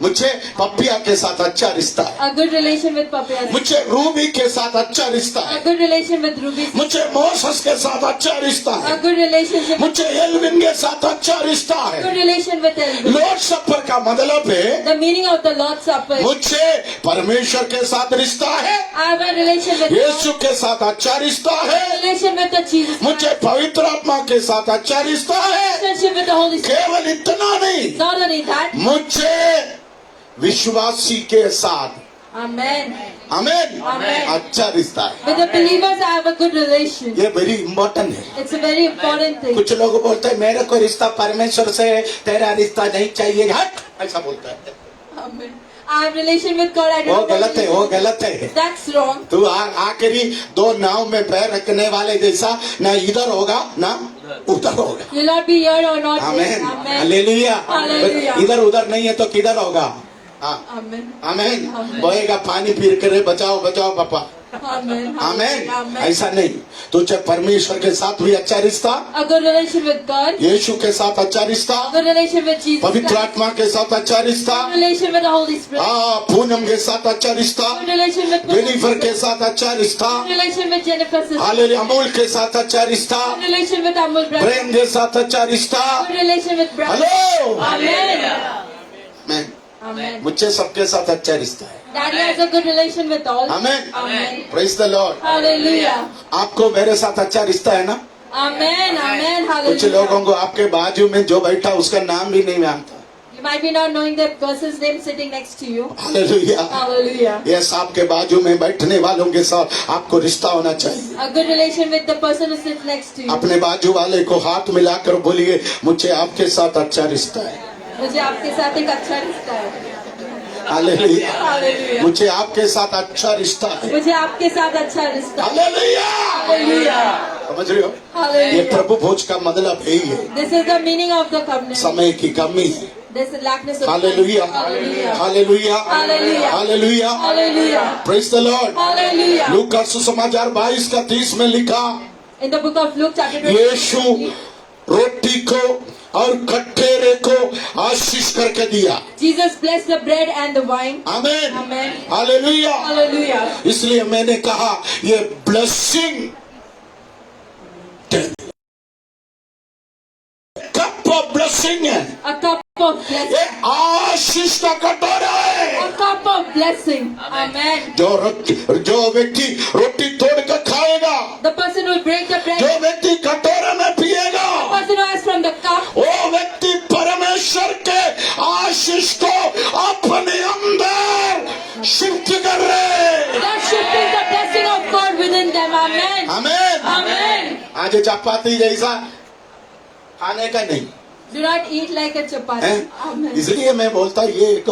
मुझे पपिया के साथ अच्छा रिश्ता है, A good relation with Papa. मुझे रूबी के साथ अच्छा रिश्ता A है, good relation with Ruby. मुझे मोसेस के साथ अच्छा रिश्ता A है, good relationship. मुझे एल्विन के साथ अच्छा रिश्ता A है। good relation with Elvin. Lord supper का मतलब है The meaning of the Lord's Supper is मुझे परमेश्वर के साथ रिश्ता है, I have a relation with God. यीशु के साथ अच्छा रिश्ता है, Relation with the Jesus. मुझे पवित्र आत्मा के साथ अच्छा रिश्ता है। Relationship with the Holy Spirit. केवल इतना नहीं, Not only that. मुझे विश्वासी के साथ, Amen. आमेन, Amen. अच्छा रिश्ता है। With the believers, I have a good relation. ये वेरी इम्पोर्टेंट है। It's a very important thing. कुछ लोग बोलते हैं मेरे को रिश्ता परमेश्वर से, तेरा रिश्ता नहीं चाहिए, हट, ऐसा बोलता है। Amen. I have relation with God. I वो don't गलत है, वो गलत है। That's wrong. तू आखिरी 2 नाव में पैर रखने वाले जैसा, ना इधर होगा ना उधर होगा। You'll not be here or not there. Amen, Amen. Hallelujah. Hallelujah. इधर उधर नहीं है तो किधर होगा? हाँ, Amen. आमेन। आमेन। बहेगा पानी पी करे बचाओ बचाओ पापा। Amen. आमेन। Amen. ऐसा नहीं, तुझे परमेश्वर के साथ भी अच्छा रिश्ता, A good relation with God. यीशु के साथ अच्छा रिश्ता, A good relation with Jesus पवित्र Christ. आत्मा के साथ अच्छा रिश्ता, A good relation with the Holy Spirit. Poonam के साथ अच्छा रिश्ता, A good relation with Jennifer के साथ अच्छा रिश्ता, A good relation with Jennifer's sister. Hallelujah, Amul के साथ अच्छा रिश्ता, A good relation with Amul brother. प्रेम के साथ अच्छा रिश्ता। A good relation with brother. Hello, Amen. मैं Amen. मुझसे सबके साथ अच्छा रिश्ता है। Daddy has a good relation with all. Amen. Amen. Praise the Lord. Hallelujah. आपको मेरे साथ अच्छा रिश्ता है ना? Amen. Amen. कुछ लोगों Hallelujah. को आपके बाजू में जो बैठा उसका नाम भी नहीं जानता। You might be not knowing the person's name sitting next to you. Hallelujah. Hallelujah. Yes, आपके बाजू में बैठने वालों के साथ आपको रिश्ता होना चाहिए। A good relation with the person who sits next to you. अपने बाजू वाले को हाथ मिलाकर बोलिए, मुझे आपके साथ अच्छा रिश्ता है। मुझे आपके साथ एक अच्छा रिश्ता है। हालेलुया। Hallelujah. मुझे आपके साथ अच्छा रिश्ता है। मुझे आपके साथ अच्छा रिश्ता है। हालेलुया। Hallelujah. समझ रहे हो? ये Hallelujah. प्रभु भोज का मतलब यही है। This is the meaning of the covenant. समय की कमी है। This is lackness of hallelujah, Hallelujah. Hallelujah, Hallelujah. Hallelujah. Hallelujah. Praise the Lord. Hallelujah. लूका का सुसमाचार 22 का 30 में लिखा, In the book of Luke chapter 20. यीशु रोटी को और कटोरे को आशीष करके दिया। Jesus blessed the bread and the wine. Amen, Amen. Hallelujah. Hallelujah. इसलिए मैंने कहा ये ब्लेसिंग कप ऑफ ब्लेसिंग है, A cup of ये blessing. आशीष का कटोरा है। A cup of blessing. Amen. जो व्यक्ति रोटी तोड़ कर खाएगा, The person who will break the bread. जो व्यक्ति कटोरे में पिएगा, The person who has from the cup. वो व्यक्ति परमेश्वर के आशीष को अपने अंदर शिफ्ट कर रहे। They are shifting the blessing of God within them. Amen. Amen. Amen. आज चपाती जैसा खाने का नहीं Do not eat like a chapati. है, Amen. इसलिए मैं बोलता ये एक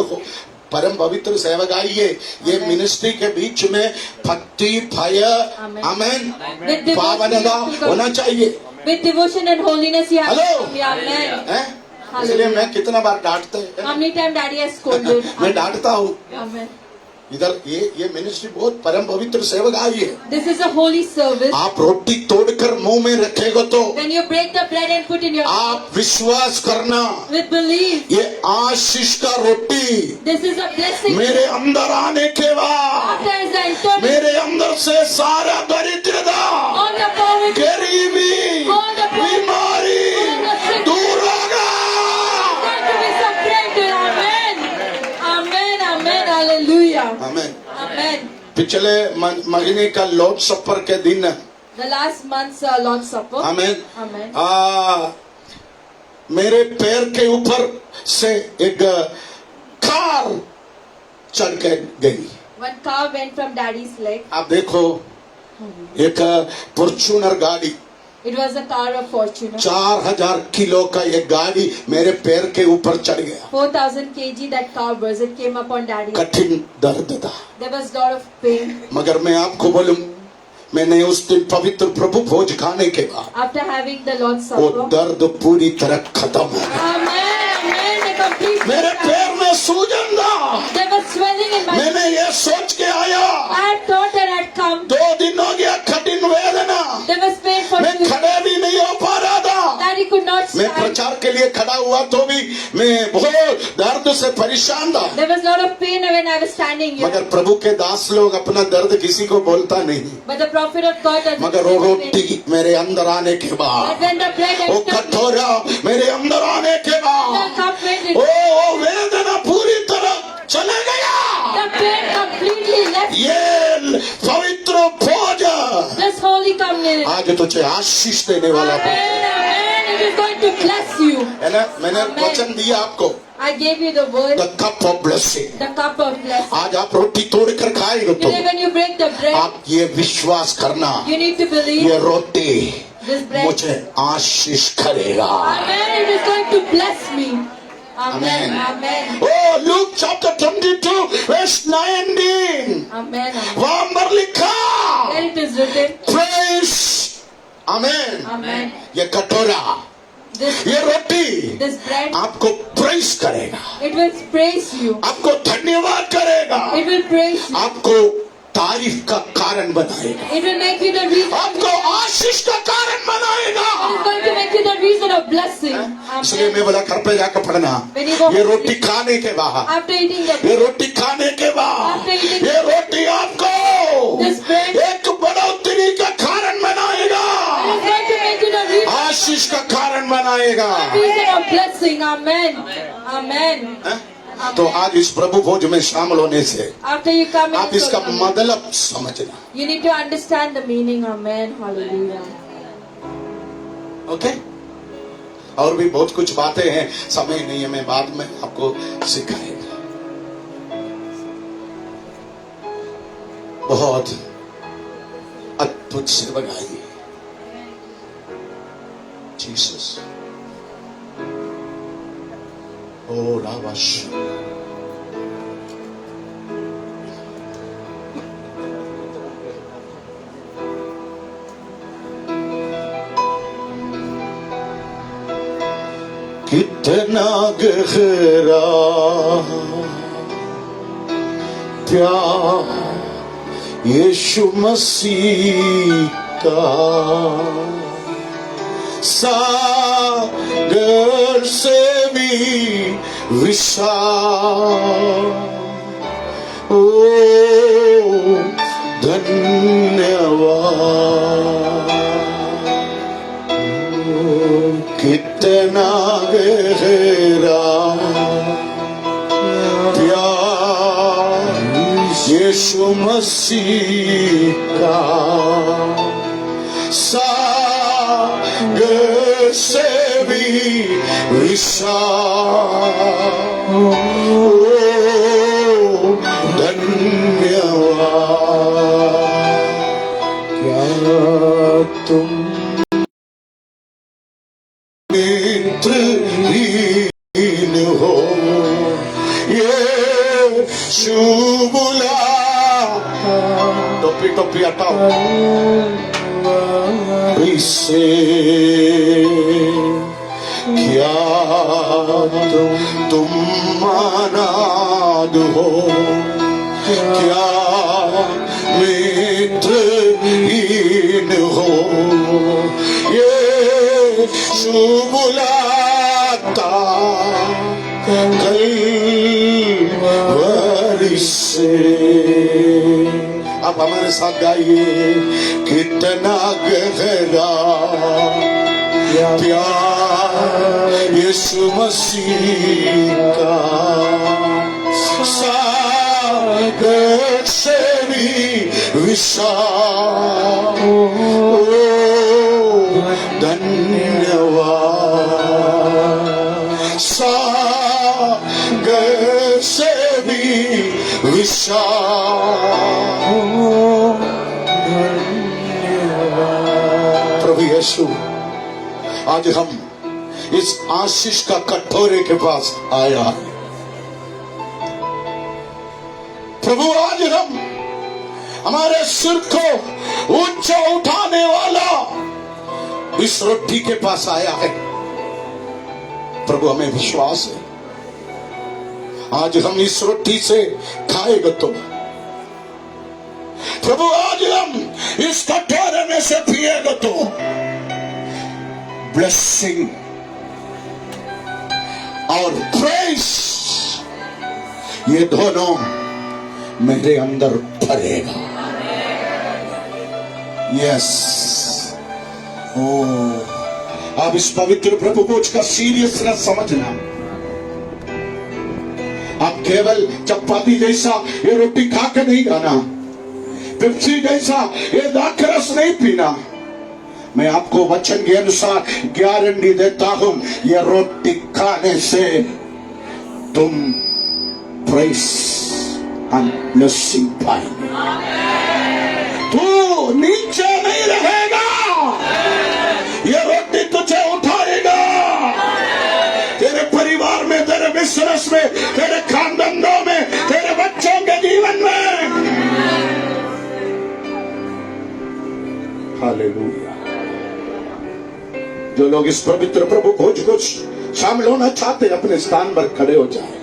परम पवित्र सेवकाई है। ये Amen. मिनिस्ट्री के बीच में भक्ति भय Amen. आमेन With devotion पावनता होना चाहिए। With devotion and holiness, you have Hello. to be. Amen. है? इसलिए मैं कितना बार डांटते हैं। How many times Daddy has scolded? मैं डांटता हूँ। Amen. इधर ये मिनिस्ट्री बहुत परम पवित्र सेवकाई है। This is a holy service. आप रोटी तोड़कर मुंह में रखेगा तो When you break the bread and put in your आप विश्वास करना, with belief, ये आशीष का रोटी this is a blessing. मेरे अंदर आने के बाद After is the entered, मेरे अंदर से सारा दरिद्रता, all the poverty, गरीबी, all the poverty, बीमारी all the sickness दूर होगा। got to be separated. Amen. Amen. Amen. Hallelujah. Amen. Amen. पिछले महीने का लॉर्ड सपर के दिन The last month's Lord's Supper. Amen, Amen. मेरे पैर के ऊपर से एक कार चढ़ के गई। One car went from Daddy's leg. आप देखो, एक फॉर्च्यूनर गाड़ी, It was a car of Fortuner. 4000 kilo का ये गाड़ी मेरे पैर के ऊपर चढ़ गया। 4,000 kg that car was. It came upon Daddy. कठिन दर्द था, There was lot of pain. मगर मैं आपको बोलूं, मैंने उस दिन पवित्र प्रभु भोज खाने के बाद After having the Lord's वो Supper. दर्द पूरी तरह खत्म हो गया। Amen. Amen. The complete. मेरे पैर में सूजन था। There was swelling in my. मैंने ये सोच के आया, I had thought that I'd come. 2 दिन हो गया कठिन वेदना, There was pain for मैं you. खड़े भी नहीं हो पा रहा था। Daddy could not मैं stand. प्रचार के लिए खड़ा हुआ तो भी मैं बहुत दर्द से परेशान था। There was lot of pain when I was standing here. मगर प्रभु के दास लोग अपना दर्द किसी को बोलता नहीं। But the prophet of God doesn't मगर वो feel pain. रोटी मेरे अंदर आने के But बाद, when the bread वो entered, कटोरा मेरे अंदर आने के the बाद, cup went in. वो वेदना पूरी तरह चले गया। The pain completely left. ये पवित्र भोज This holy covenant. आज तुझे आशीष देने वाला था, Amen. Amen. It is going to bless you. है ना? मैंने Amen. वचन दिया आपको, I gave you the word, the cup of blessing. the cup of blessing. आज आप रोटी तोड़ कर खाएंगे तो Today when you break the bread, आप ये विश्वास करना, you need to believe ये रोटी this bread. मुझे आशीष करेगा। Amen. It is going to bless me. Amen. Amen. Amen. ओ Luke chapter 22 verse 19 Amen. Amen. वहां पर लिखा, There it is written. Praise amen. Amen. ये कटोरा, This, ये रोटी this bread, आपको प्रेस करेगा, it will praise you. आपको धन्यवाद करेगा, It will praise you. आपको तारीफ का कारण बनाएगा, It will make you the reason. आपको आशीष का कारण बनाएगा। It is going to make you the reason of blessing. इसलिए Amen. मैं बोला घर पे जाकर पढ़ना। When you go ये home, रोटी खाने के बाद, After eating the ये रोटी खाने के बाद, After eating- ये रोटी आपको This bread- एक बढ़ोतरी का कारण बनाएगा, it is going to make you the reason, आशीष का कारण बनाएगा। reason of blessing. Amen. Amen. हैं? तो आज इस प्रभु भोज में शामिल होने से After you come in, आप इसका मतलब समझना। you need to understand the meaning. Amen. Hallelujah. Okay? और भी बहुत कुछ बातें हैं, समय नहीं है, मैं बाद में आपको सिखाएगा। बहुत अद्भुत से बनाई जीसस। ओ रावाश, कितना गहरा प्यार यीशु मसीह का, सागर से भी विशाल। ओ धन्यवाद, कितना गहरा प्यार यीशु मसीह का, सागर से भी विशाल। ओ धन्यवाद, क्या तुम नेत्रहीन हो, ये शुबुला। टोपी टोपी हटाओ, इससे क्या तुम अनाथ हो, क्या मित्रहीन हो, ये शुबुलाता कलवरी से। आप हमारे साथ गाइए, कितना गहरा प्यार यीशु मसीह का, सागर से भी विशाल। ओ धन्यवाद, सागर से भी विशाल। प्रभु यीशु, आज हम इस आशीष का कटोरे के पास आया है। प्रभु, आज हम हमारे सिर को ऊंचा उठाने वाला इस रोटी के पास आया है। प्रभु, हमें विश्वास है आज हम इस रोटी से खाएगा तो। प्रभु, आज हम इस कटोरे में से पिएगा तो ब्लेसिंग और प्रेज, ये दोनों मेरे अंदर भरेगा। यस। ओ, आप इस पवित्र प्रभु भोज का सीरियसनेस समझना। आप केवल चपाती जैसा ये रोटी खा के नहीं खाना, पेप्सी जैसा ये दाखरस नहीं पीना। मैं आपको वचन के अनुसार गारंटी देता हूं, ये रोटी खाने से तुम प्रेस एंड ब्लेसिंग पाएंगे। तू नीचे नहीं रहेगा, ये रोटी तुझे उठाएगा। तेरे परिवार में, तेरे बिजनेस में, तेरे खानदानों में, तेरे बच्चों के जीवन में। हालेलुया। जो लोग इस पवित्र प्रभु भोज को शामिल होना चाहते अपने स्थान पर खड़े हो जाए।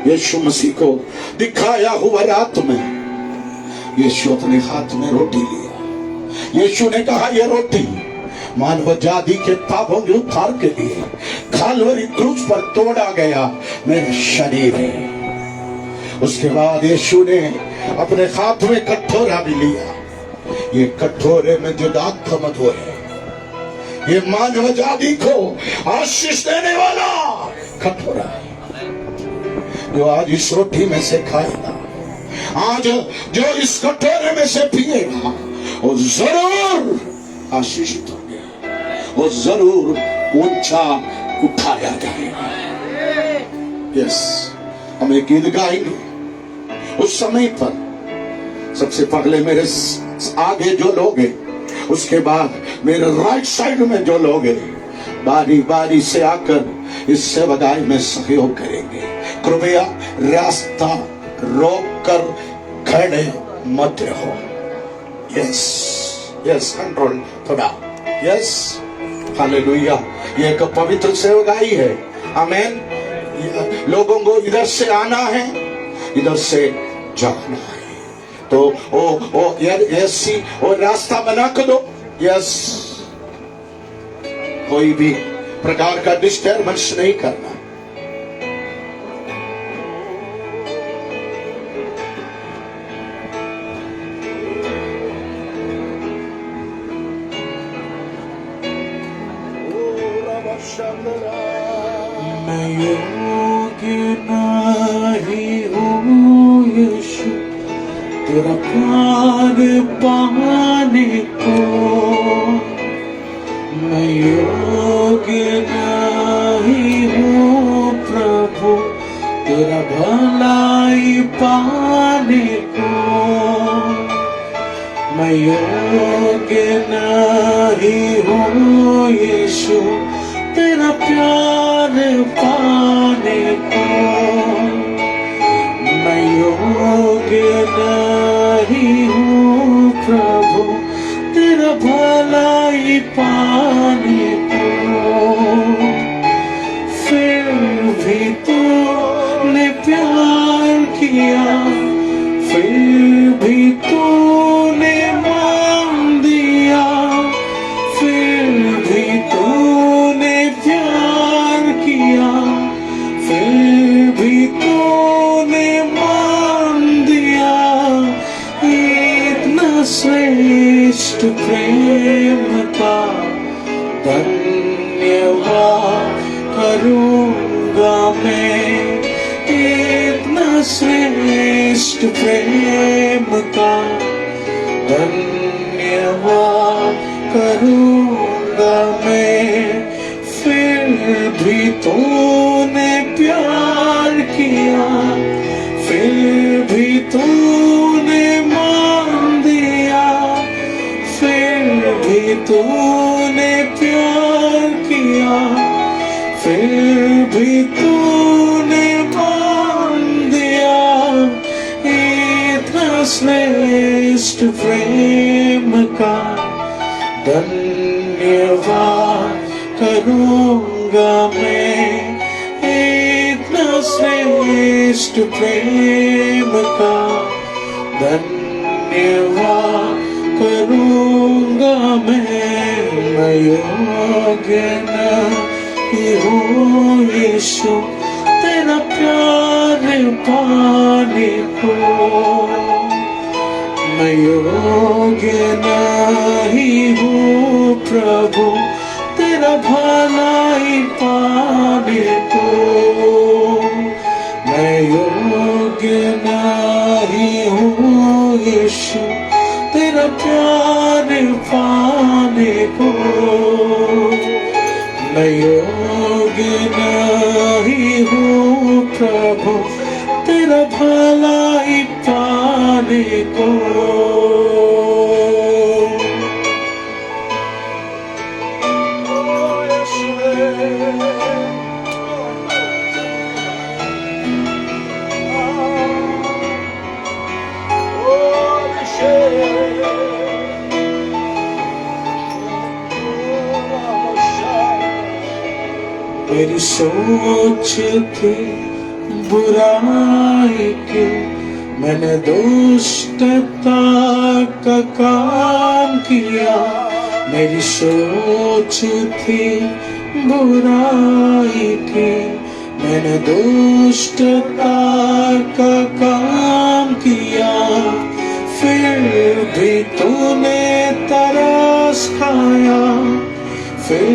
यीशु मसीह को दिखाया हुआ रात में यीशु अपने हाथ में रोटी लिया। यीशु ने कहा यह रोटी मानव जाति के पापों के उद्धार के लिए काल्वरी क्रूस पर तोड़ा गया मेरा शरीर है। उसके बाद यीशु ने अपने हाथ में कटोरा भी लिया। ये कटोरे में जो दाग का मधु है, ये मानव जाति को आशीष देने वाला कटोरा है। जो आज इस रोटी में से खाएगा, आज जो इस कटोरे में से पिएगा, वो जरूर आशीषित होंगे, वो जरूर ऊंचा उठाया जाएगा। यस, हम एक गीत गाएंगे। उस समय पर सबसे पहले मेरे आगे जो लोग हैं, उसके बाद मेरे राइट साइड में जो लोग हैं, बारी बारी से आकर इस सेवकाई में सहयोग करेंगे। कृपया रास्ता रोक कर खड़े मत रहो। यस यस, कंट्रोल थोड़ा। Yes, hallelujah. ये एक पवित्र सेवकाई है। आमीन। लोगों को इधर से आना है, इधर से जाना है। तो ऐसी वो रास्ता बना कर दो। यस, कोई भी प्रकार का डिस्टर्बेंस नहीं करना। मैं योग्य नहीं हूँ यीशु तेरा प्यार पाने को। मैं योग्य नहीं हूँ प्रभु तेरा भलाई पाने को। मैं योग्य नहीं हूँ यीशु तेरा प्यार पाने को। मैं योग्य नहीं हूँ प्रभु तेरा भलाई पाने को। फिर भी तूने प्यार किया, फिर भी तूने मान दिया, फिर भी तूने प्यार किया, फिर भी तूने मान दिया। इतना श्रेष्ठ प्रेम का धन्यवाद करूंगा मैं। इतना श्रेष्ठ प्रेम का धन्यवाद करूंगा मैं। फिर भी तूने प्यार किया, फिर भी तूने मान दिया, फिर भी तूने प्यार किया, फिर भी तूने मान दिया। इतना श्रेष्ठ प्रेम का धन्यवाद करूंगा मैं। इतना श्रेष्ठ प्रेम का धन्यवाद करूंगा मैं। मैं योग्य नहीं हूँ यीशु तेरा प्यार पाने को। मैं योग्य नहीं हूँ प्रभु तेरा भलाई पाने को। मैं योग्य नहीं हूँ यीशु तेरा प्यार पाने को। मैं योग्य नहीं हूँ प्रभु तेरा भलाई पाने को। मेरी सोच थी बुराई की, मैंने दुष्टता का काम किया। मेरी सोच थी बुराई की, मैंने दुष्टता का काम किया। फिर भी तूने तरस खाया, फिर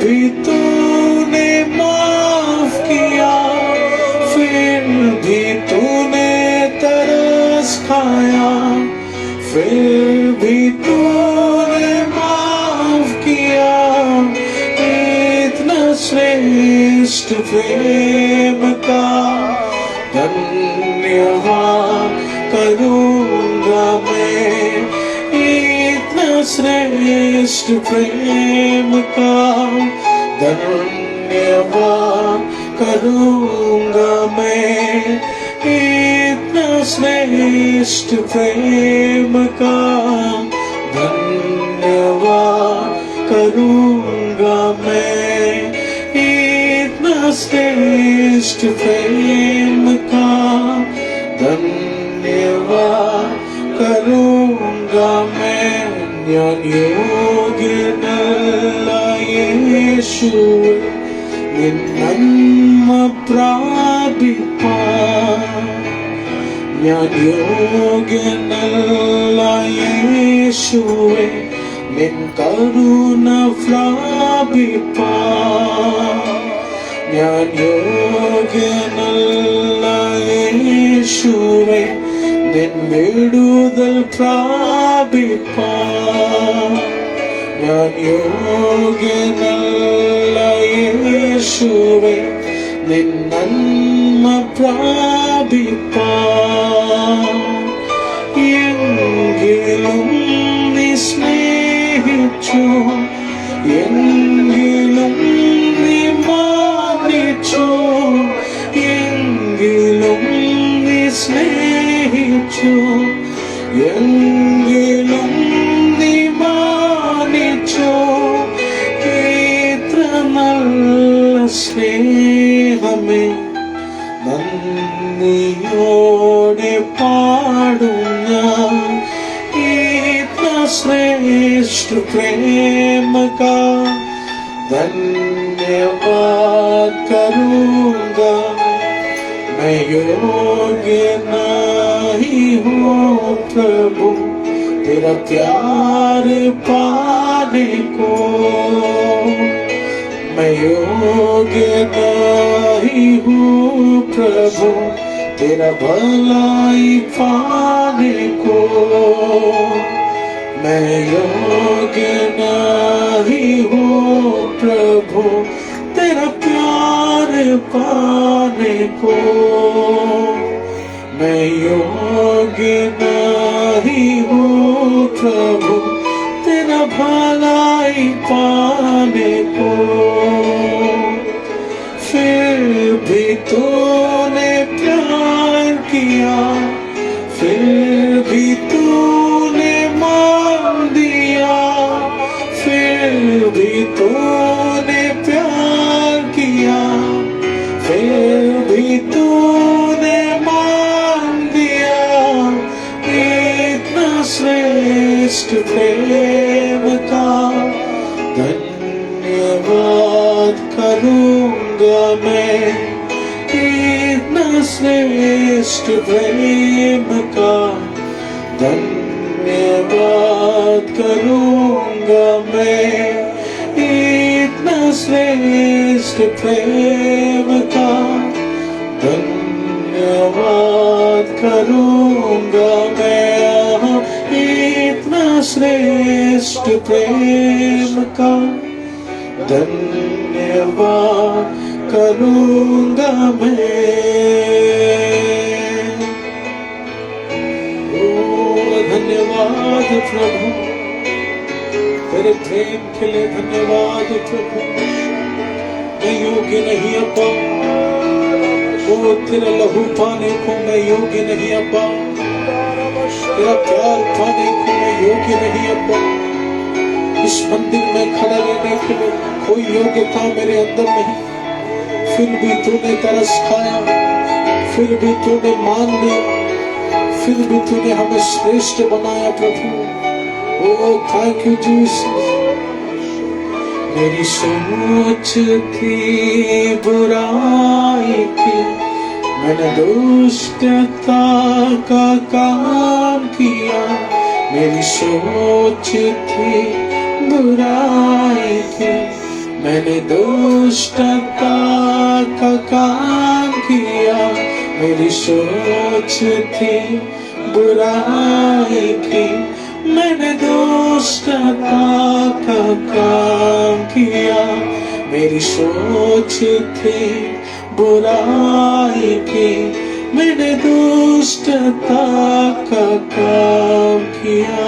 भी तूने माफ किया। फिर भी तूने तरस खाया, फिर भी तूने माफ किया। इतना श्रेष्ठ प्रेम का धन्यवाद करूंगा मैं। इतना श्रेष्ठ प्रेम का धन्यवाद करूंगा मैं। इतना श्रेष्ठ प्रेम का धन्यवाद करूंगा मैं। इतना श्रेष्ठ प्रेम का धन्यवाद करूंगा मैं। ഞാൻ യോഗ്യനല്ല യേശുവേ, നിൻ നന്മ പ്രാപിപ്പാൻ. ഞാൻ യോഗ്യനല്ല യേശുവേ, നിൻ കരുണ പ്രാപിപ്പാൻ. ഞാൻ യോഗ്യനല്ല യേശുവേ, നിൻ വിടുതൽ പ്രാപിപ്പാൻ. ഞാൻ യോഗ്യനല്ല യേശുവേ, നിൻ നന്മ പ്രാപിപ്പാൻ. എങ്കിലും നീ സ്നേഹിച്ചു, എങ്കിലും നീ മാനിച്ചു. എങ്കിലും നീ സ്നേഹിച്ചു, എങ്കിലും നീ മാനിച്ചു. ഇത്ര നല്ല സ്നേഹമേ നന്ദിയോടെ പാടും ഞാൻ. इतना श्रेष्ठ प्रेम का धन्यवाद करूंगा मैं। योग्य नहीं हूँ प्रभु तेरा प्यार पाने को। मैं योग्य नहीं हूँ प्रभु तेरा भलाई पाने को। मैं योग्य नहीं हूँ प्रभु तेरा प्यार पाने को। मैं योग्य नहीं हूँ प्रभु तेरा भलाई पाने को। फिर भी तूने प्यार किया, फिर भी तूने मान दिया। फिर भी तूने प्यार किया, फिर भी तूने मान दिया। इतना श्रेष्ठ प्रेम का धन्यवाद करूंगा मैं। इतना श्रेष्ठ प्रेम का धन्यवाद करूंगा मैं। इतना श्रेष्ठ प्रेम का धन्यवाद करूंगा मैं। इतना श्रेष्ठ प्रेम का धन्यवाद करूंगा मैं। ओ धन्यवाद प्रभु तेरे प्रेम के लिए धन्यवाद प्रभु। मैं योग्य नहीं अब्बा, ओ तेरा लहू पाने को मैं योग्य नहीं अब्बा। तेरा प्यार पाने को मैं योग्य नहीं अब्बा। इस मंदिर में खड़ा रहने के लिए कोई योग्यता मेरे अंदर नहीं, फिर भी तूने तरस खाया, फिर भी तूने मान लिया, फिर भी तूने हमें श्रेष्ठ बनाया प्रभु। ओ थैंक यू जीसस। मेरी सोच थी बुराई की, मैंने दुष्टता का काम किया। मेरी सोच थी बुराई की, मैंने दुष्टता का काम किया। मेरी सोच थी बुराई की, मैंने दुष्टता का काम किया। मेरी सोच थी बुराई की, मैंने दुष्टता का काम किया।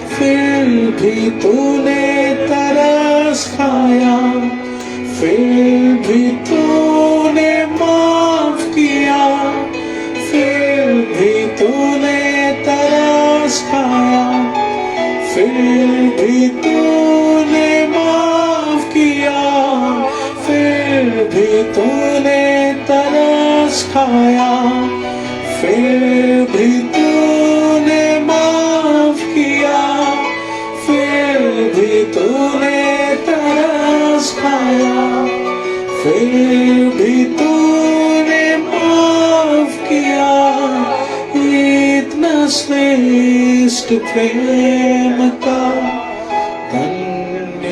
फिर भी तूने तरस खाया, फिर भी तूने माफ किया। फिर भी तूने तरस खाया, फिर भी तूने माफ किया। फिर भी तूने तरस खाया, फिर भी तूने माफ किया। फिर भी तूने तरस खाया, फिर भी तूने माफ किया। इतना श्रेष्ठ प्रेम का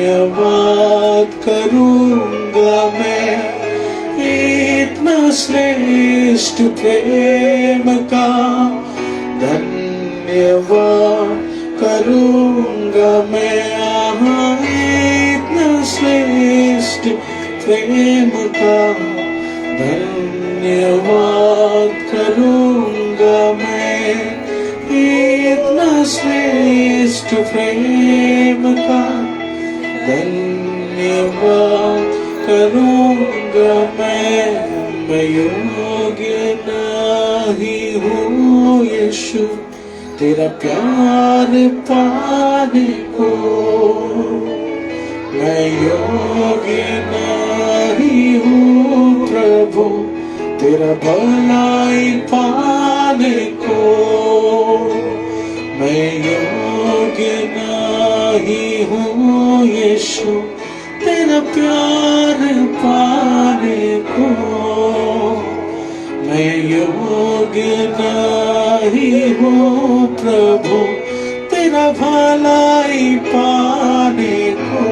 धन्यवाद करूंगा मैं। इतना श्रेष्ठ प्रेम का धन्यवाद करूंगा मैं। इतना श्रेष्ठ प्रेम का धन्यवाद करूंगा मैं। इतना श्रेष्ठ प्रेम का धन्यवाद करूंगा मैं। योग्य नहीं हूँ यीशु तेरा प्यार पाने को। मैं योग्य नहीं हूँ प्रभु तेरा भलाई पाने को। मैं योग्य नहीं हूँ यीशु तेरा प्यार पाने को। मैं योग्य नहीं हूँ प्रभु तेरा भलाई पाने को।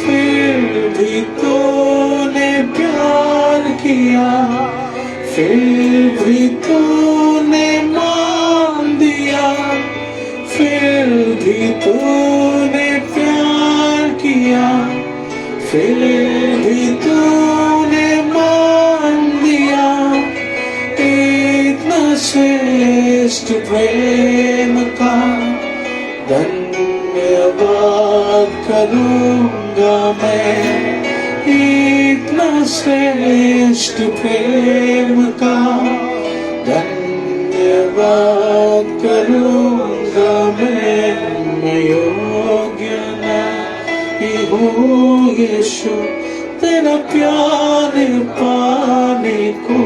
फिर भी तूने प्यार किया, फिर भी तूने मान दिया। फिर भी तूने प्यार किया, फिर भी तूने मान दिया। इतना श्रेष्ठ प्रेम का धन्यवाद करूंगा मैं। इतना श्रेष्ठ प्रेम का धन्यवाद करूंगा मैं। योग्य नहीं हूँ यीशु तेरा प्यार पाने को।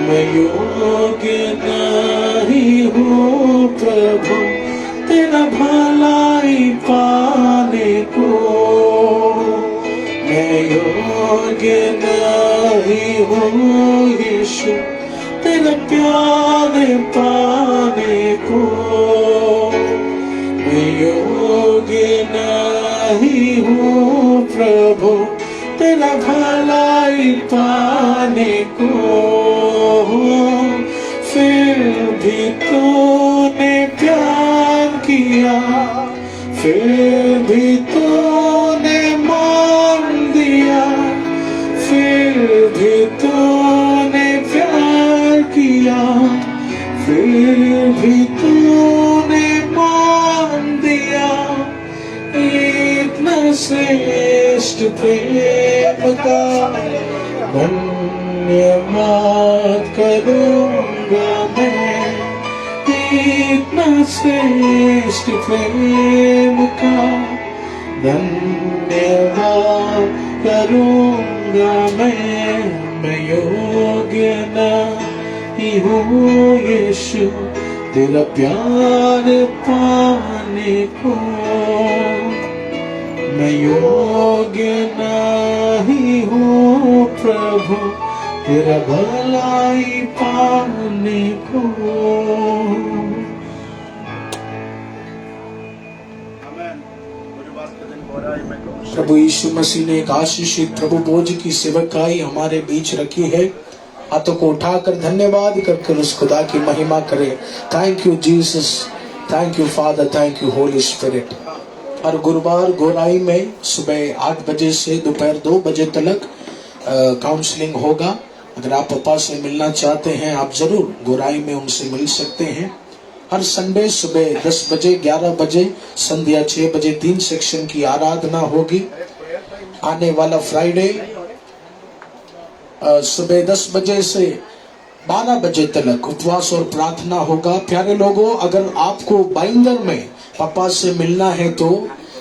मैं योग्य नहीं हूँ प्रभु तेरा भलाई पाने को। मैं योग्य नहीं हूँ यीशु तेरा प्यार पाने को। मैं योग्य नहीं हूँ प्रभु तेरा भलाई पाने को। फिर भी तूने प्यार किया, फिर भी तूने मान दिया। फिर भी तूने प्यार किया, फिर भी तूने मान दिया। इतना श्रेष्ठ प्रेम का धन्यवाद करूंगा मैं। इतना श्रेष्ठ प्रेम का धन्यवाद धन्यवाद करूंगा मैं योग्य नहीं हूँ यीशु तेरा प्यार पाने को, मैं योग्य नहीं हूँ प्रभु तेरा भलाई पाने को। प्रभु यीशु मसीह ने एक आशीषित प्रभु भोज की सेवकाई हमारे बीच रखी है। हाथों को उठाकर धन्यवाद करके उस खुदा की महिमा करें। Thank you Jesus, thank you Father, thank you Holy Spirit. हर गुरुवार गोराई में सुबह 8 बजे से दोपहर 2 बजे तक काउंसलिंग होगा। अगर आप पापा से मिलना चाहते हैं आप जरूर गोराई में उनसे मिल सकते हैं। हर संडे सुबह 10 बजे 11 बजे संध्या 6 बजे 3 सेक्शन की आराधना होगी। आने वाला फ्राइडे सुबह 10 बजे से 12 बजे तक उपवास और प्रार्थना होगा। प्यारे लोगों, अगर आपको बाइंदर में पापा से मिलना है तो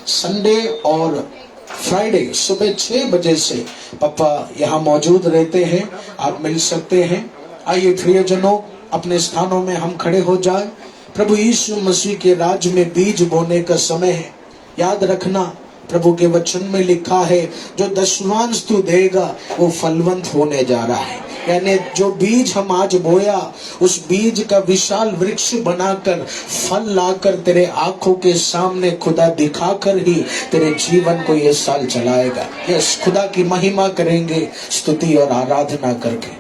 संडे और फ्राइडे सुबह 6 बजे से पापा यहाँ मौजूद रहते हैं, आप मिल सकते हैं। आइए प्रियजनों, अपने स्थानों में हम खड़े हो जाए। प्रभु यीशु मसीह के राज में बीज बोने का समय है। याद रखना, प्रभु के वचन में लिखा है जो दशमांश तू देगा वो फलवंत होने जा रहा है। यानी जो बीज हम आज बोया उस बीज का विशाल वृक्ष बनाकर फल लाकर तेरे आंखों के सामने खुदा दिखाकर ही तेरे जीवन को ये साल चलाएगा। यस, खुदा की महिमा करेंगे स्तुति और आराधना करके।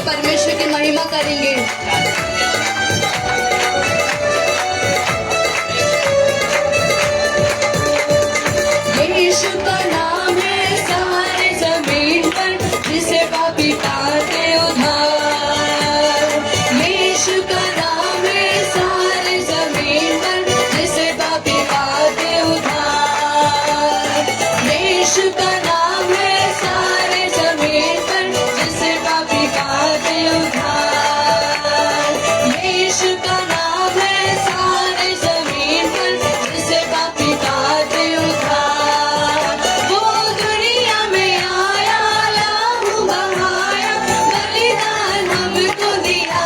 परमेश्वर की महिमा करेंगे। यीशु का नाम है सारे जमीन पर जिसे पापी पाते उधार। यीशु का नाम है सारे जमीन पर जिसे पापी पाते उधार। यीशु का नाम है सारे जमीन पर जिसे पापी पाते उधार। यीशु का नाम है सारे जमीन पर जिसे पापी पाते उधार। वो दुनिया में आया, लहू बहाया, बलिदान हमको दिया।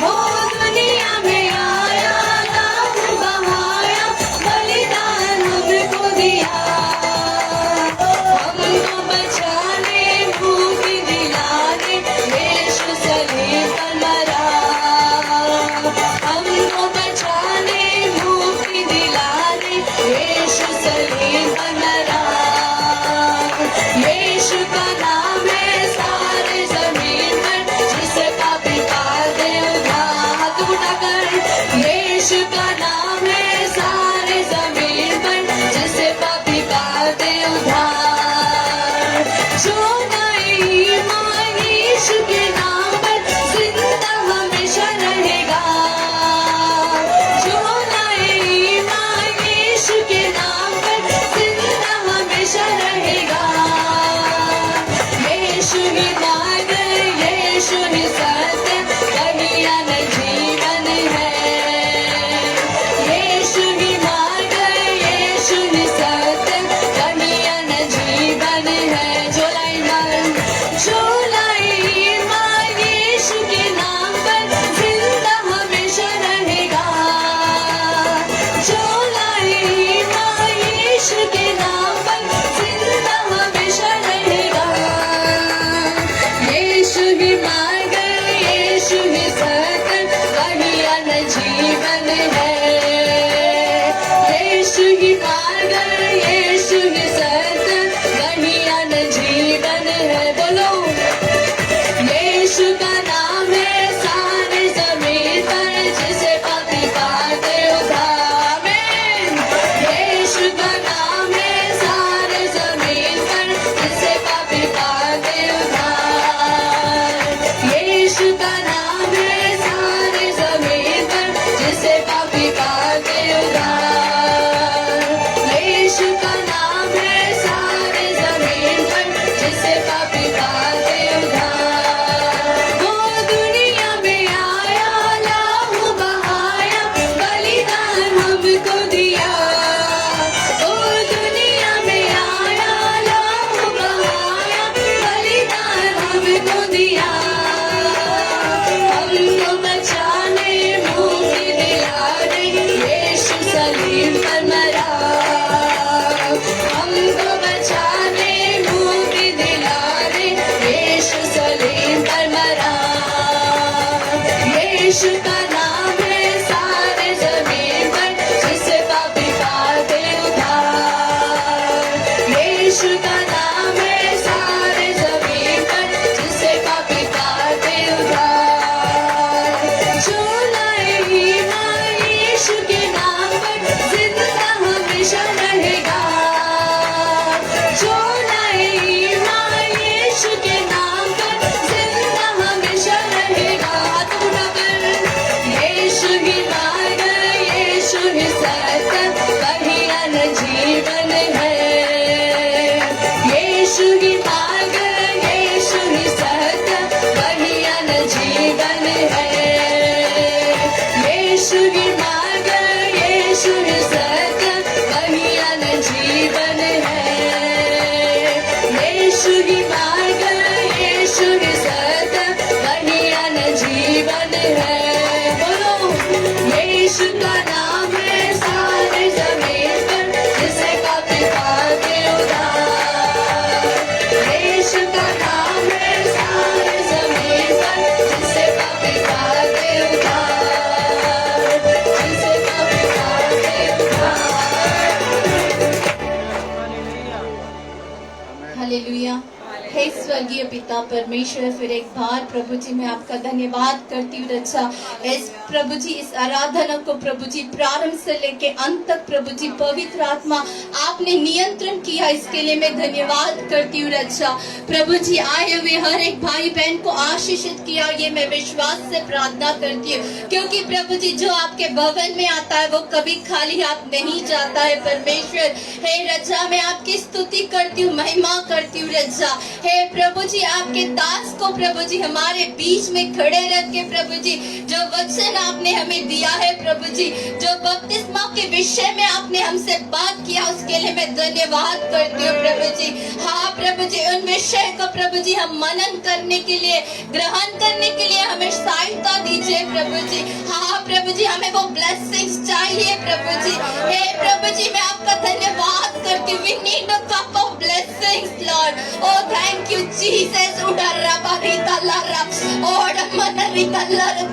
वो दुनिया में आया, लहू बहाया, बलिदान हमको दिया। यीशु का नाम है सारे जमीन पर, जिसे पापी पाते उधार। जो लाए ईमान यीशु के नाम पर, जिंदा हमेशा रहेगा। जो लाए ईमान यीशु के नाम पर, जिंदा हमेशा रहेगा। हाथ उठाकर यीशु ही मार्ग, यीशु ही सत्य, वही अनंत जीवन है। यीशु ही मार्ग, यीशु ही सत्य, वही अनंत जीवन है। यीशु ही मार्ग, यीशु ही सत्य, वही अनंत जीवन है। यीशु ही मार्ग, यीशु ही सत्य, वही अनंत जीवन है। बोलो, यीशु का नाम है सारे जमीन पर, जिसे पापी पाते उधार। यीशु का नाम है सारे जमीन पर, जिसे पापी पाते उधार। जिसे पापी पाते उधार। हालेलुया। हे स्वर्गीय पिता परमेश्वर, फिर एक बार प्रभु जी मैं आपका धन्यवाद करती हूँ रचा इस प्रभु जी इस आराधना को प्रभु जी प्रारंभ से लेके अंत तक प्रभु जी पवित्र आत्मा आपने नियंत्रण किया, इसके लिए मैं धन्यवाद करती हूँ रचा। प्रभु जी आए हुए हर एक भाई बहन को आशीषित किया, ये मैं विश्वास से प्रार्थना करती हूँ, क्योंकि प्रभु जी जो आपके भवन में आता है वो कभी खाली हाथ नहीं जाता है। परमेश्वर हे रजा मैं आपकी स्तुति करती हूँ, महिमा करती हूँ रजा। हे प्रभु जी आपके दास को प्रभु जी हमारे बीच में खड़े रख के प्रभु जी जो वचन आपने हमें दिया है प्रभु जी, जो बपतिस्मा के विषय में आपने हमसे बात किया, उसके लिए मैं धन्यवाद करती हूँ प्रभु जी। हाँ प्रभु जी उन विषय को प्रभु जी हम मनन करने के लिए, ग्रहण करने के लिए हमें सहायता दीजिए प्रभु जी। हाँ प्रभु जी हमें वो ब्लेसिंग्स चाहिए प्रभु जी। हे प्रभु जी मैं आपका धन्यवाद करती हूँ। We need a cup of blessings Lord. Oh thank you Jesus.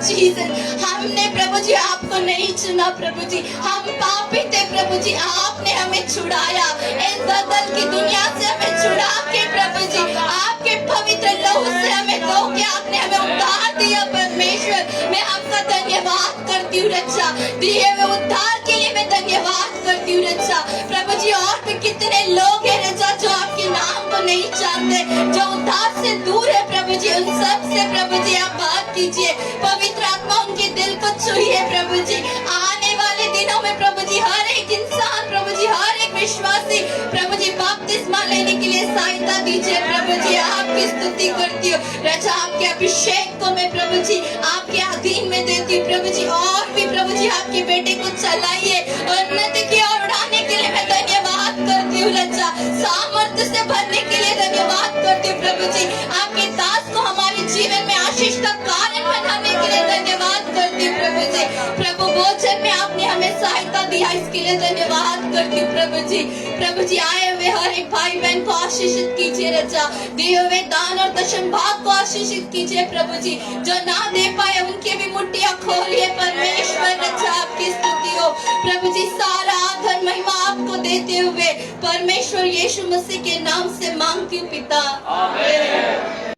Jesus. हमने प्रभु जी आपको नहीं चुना प्रभु जी, हम पापी थे प्रभु जी, आपने हमें छुड़ाया इस बदल की दुनिया से, हमें छुड़ा के प्रभु जी आपके पवित्र लहू से हमें धो के आपने हमें उद्धार दिया। परमेश्वर मैं आपका धन्यवाद करती हूँ रक्षा, दिए हुए उद्धार के लिए मैं धन्यवाद करती हूँ रक्षा। प्रभु जी और भी कितने लोग हैं रक्षा जो आपके नाम को नहीं जानते, जो उद्धार से दूर है प्रभु जी, उन सब से प्रभु जी आप बात कीजिए, पवित्र आत्मा उनके दिल को छुइए प्रभु जी। आने वाले दिनों में प्रभु जी हर एक इंसान प्रभु जी, हर एक विश्वासी प्रभु जी बपतिस्मा लेने के लिए सहायता दीजिए प्रभु जी। आपकी स्तुति करती हूँ रजा, आपके अभिषेक को मैं प्रभु जी आपके अधीन में देती हूँ प्रभु जी। और भी प्रभु जी आपके बेटे को चलाइए और उन्नति की ओर उड़ाने के लिए मैं धन्यवाद करती हूँ रजा, सामर्थ्य से भरने के लिए धन्यवाद करती हूँ प्रभु जी। आपके दास को हमारे जीवन में आशीष का कारण बनाने के लिए धन्यवाद करती हूँ प्रभु जी। प्रभु भोजन में आपने हमें सहायता दिया, इसके लिए धन्यवाद करती हूँ प्रभु जी। प्रभु जी आए हुए हर एक भाई बहन को आशीषित कीजिए रजा, दिए हुए दान और दशम भाग को आशीषित कीजिए प्रभु जी। जो ना दे पाए उनकी भी मुट्ठियां खोलिए परमेश्वर रजा, आपकी स्तुति हो प्रभु जी। सारा आदर महिमा आपको देते हुए परमेश्वर यीशु मसीह के नाम से मांगती हूँ पिता, आमीन।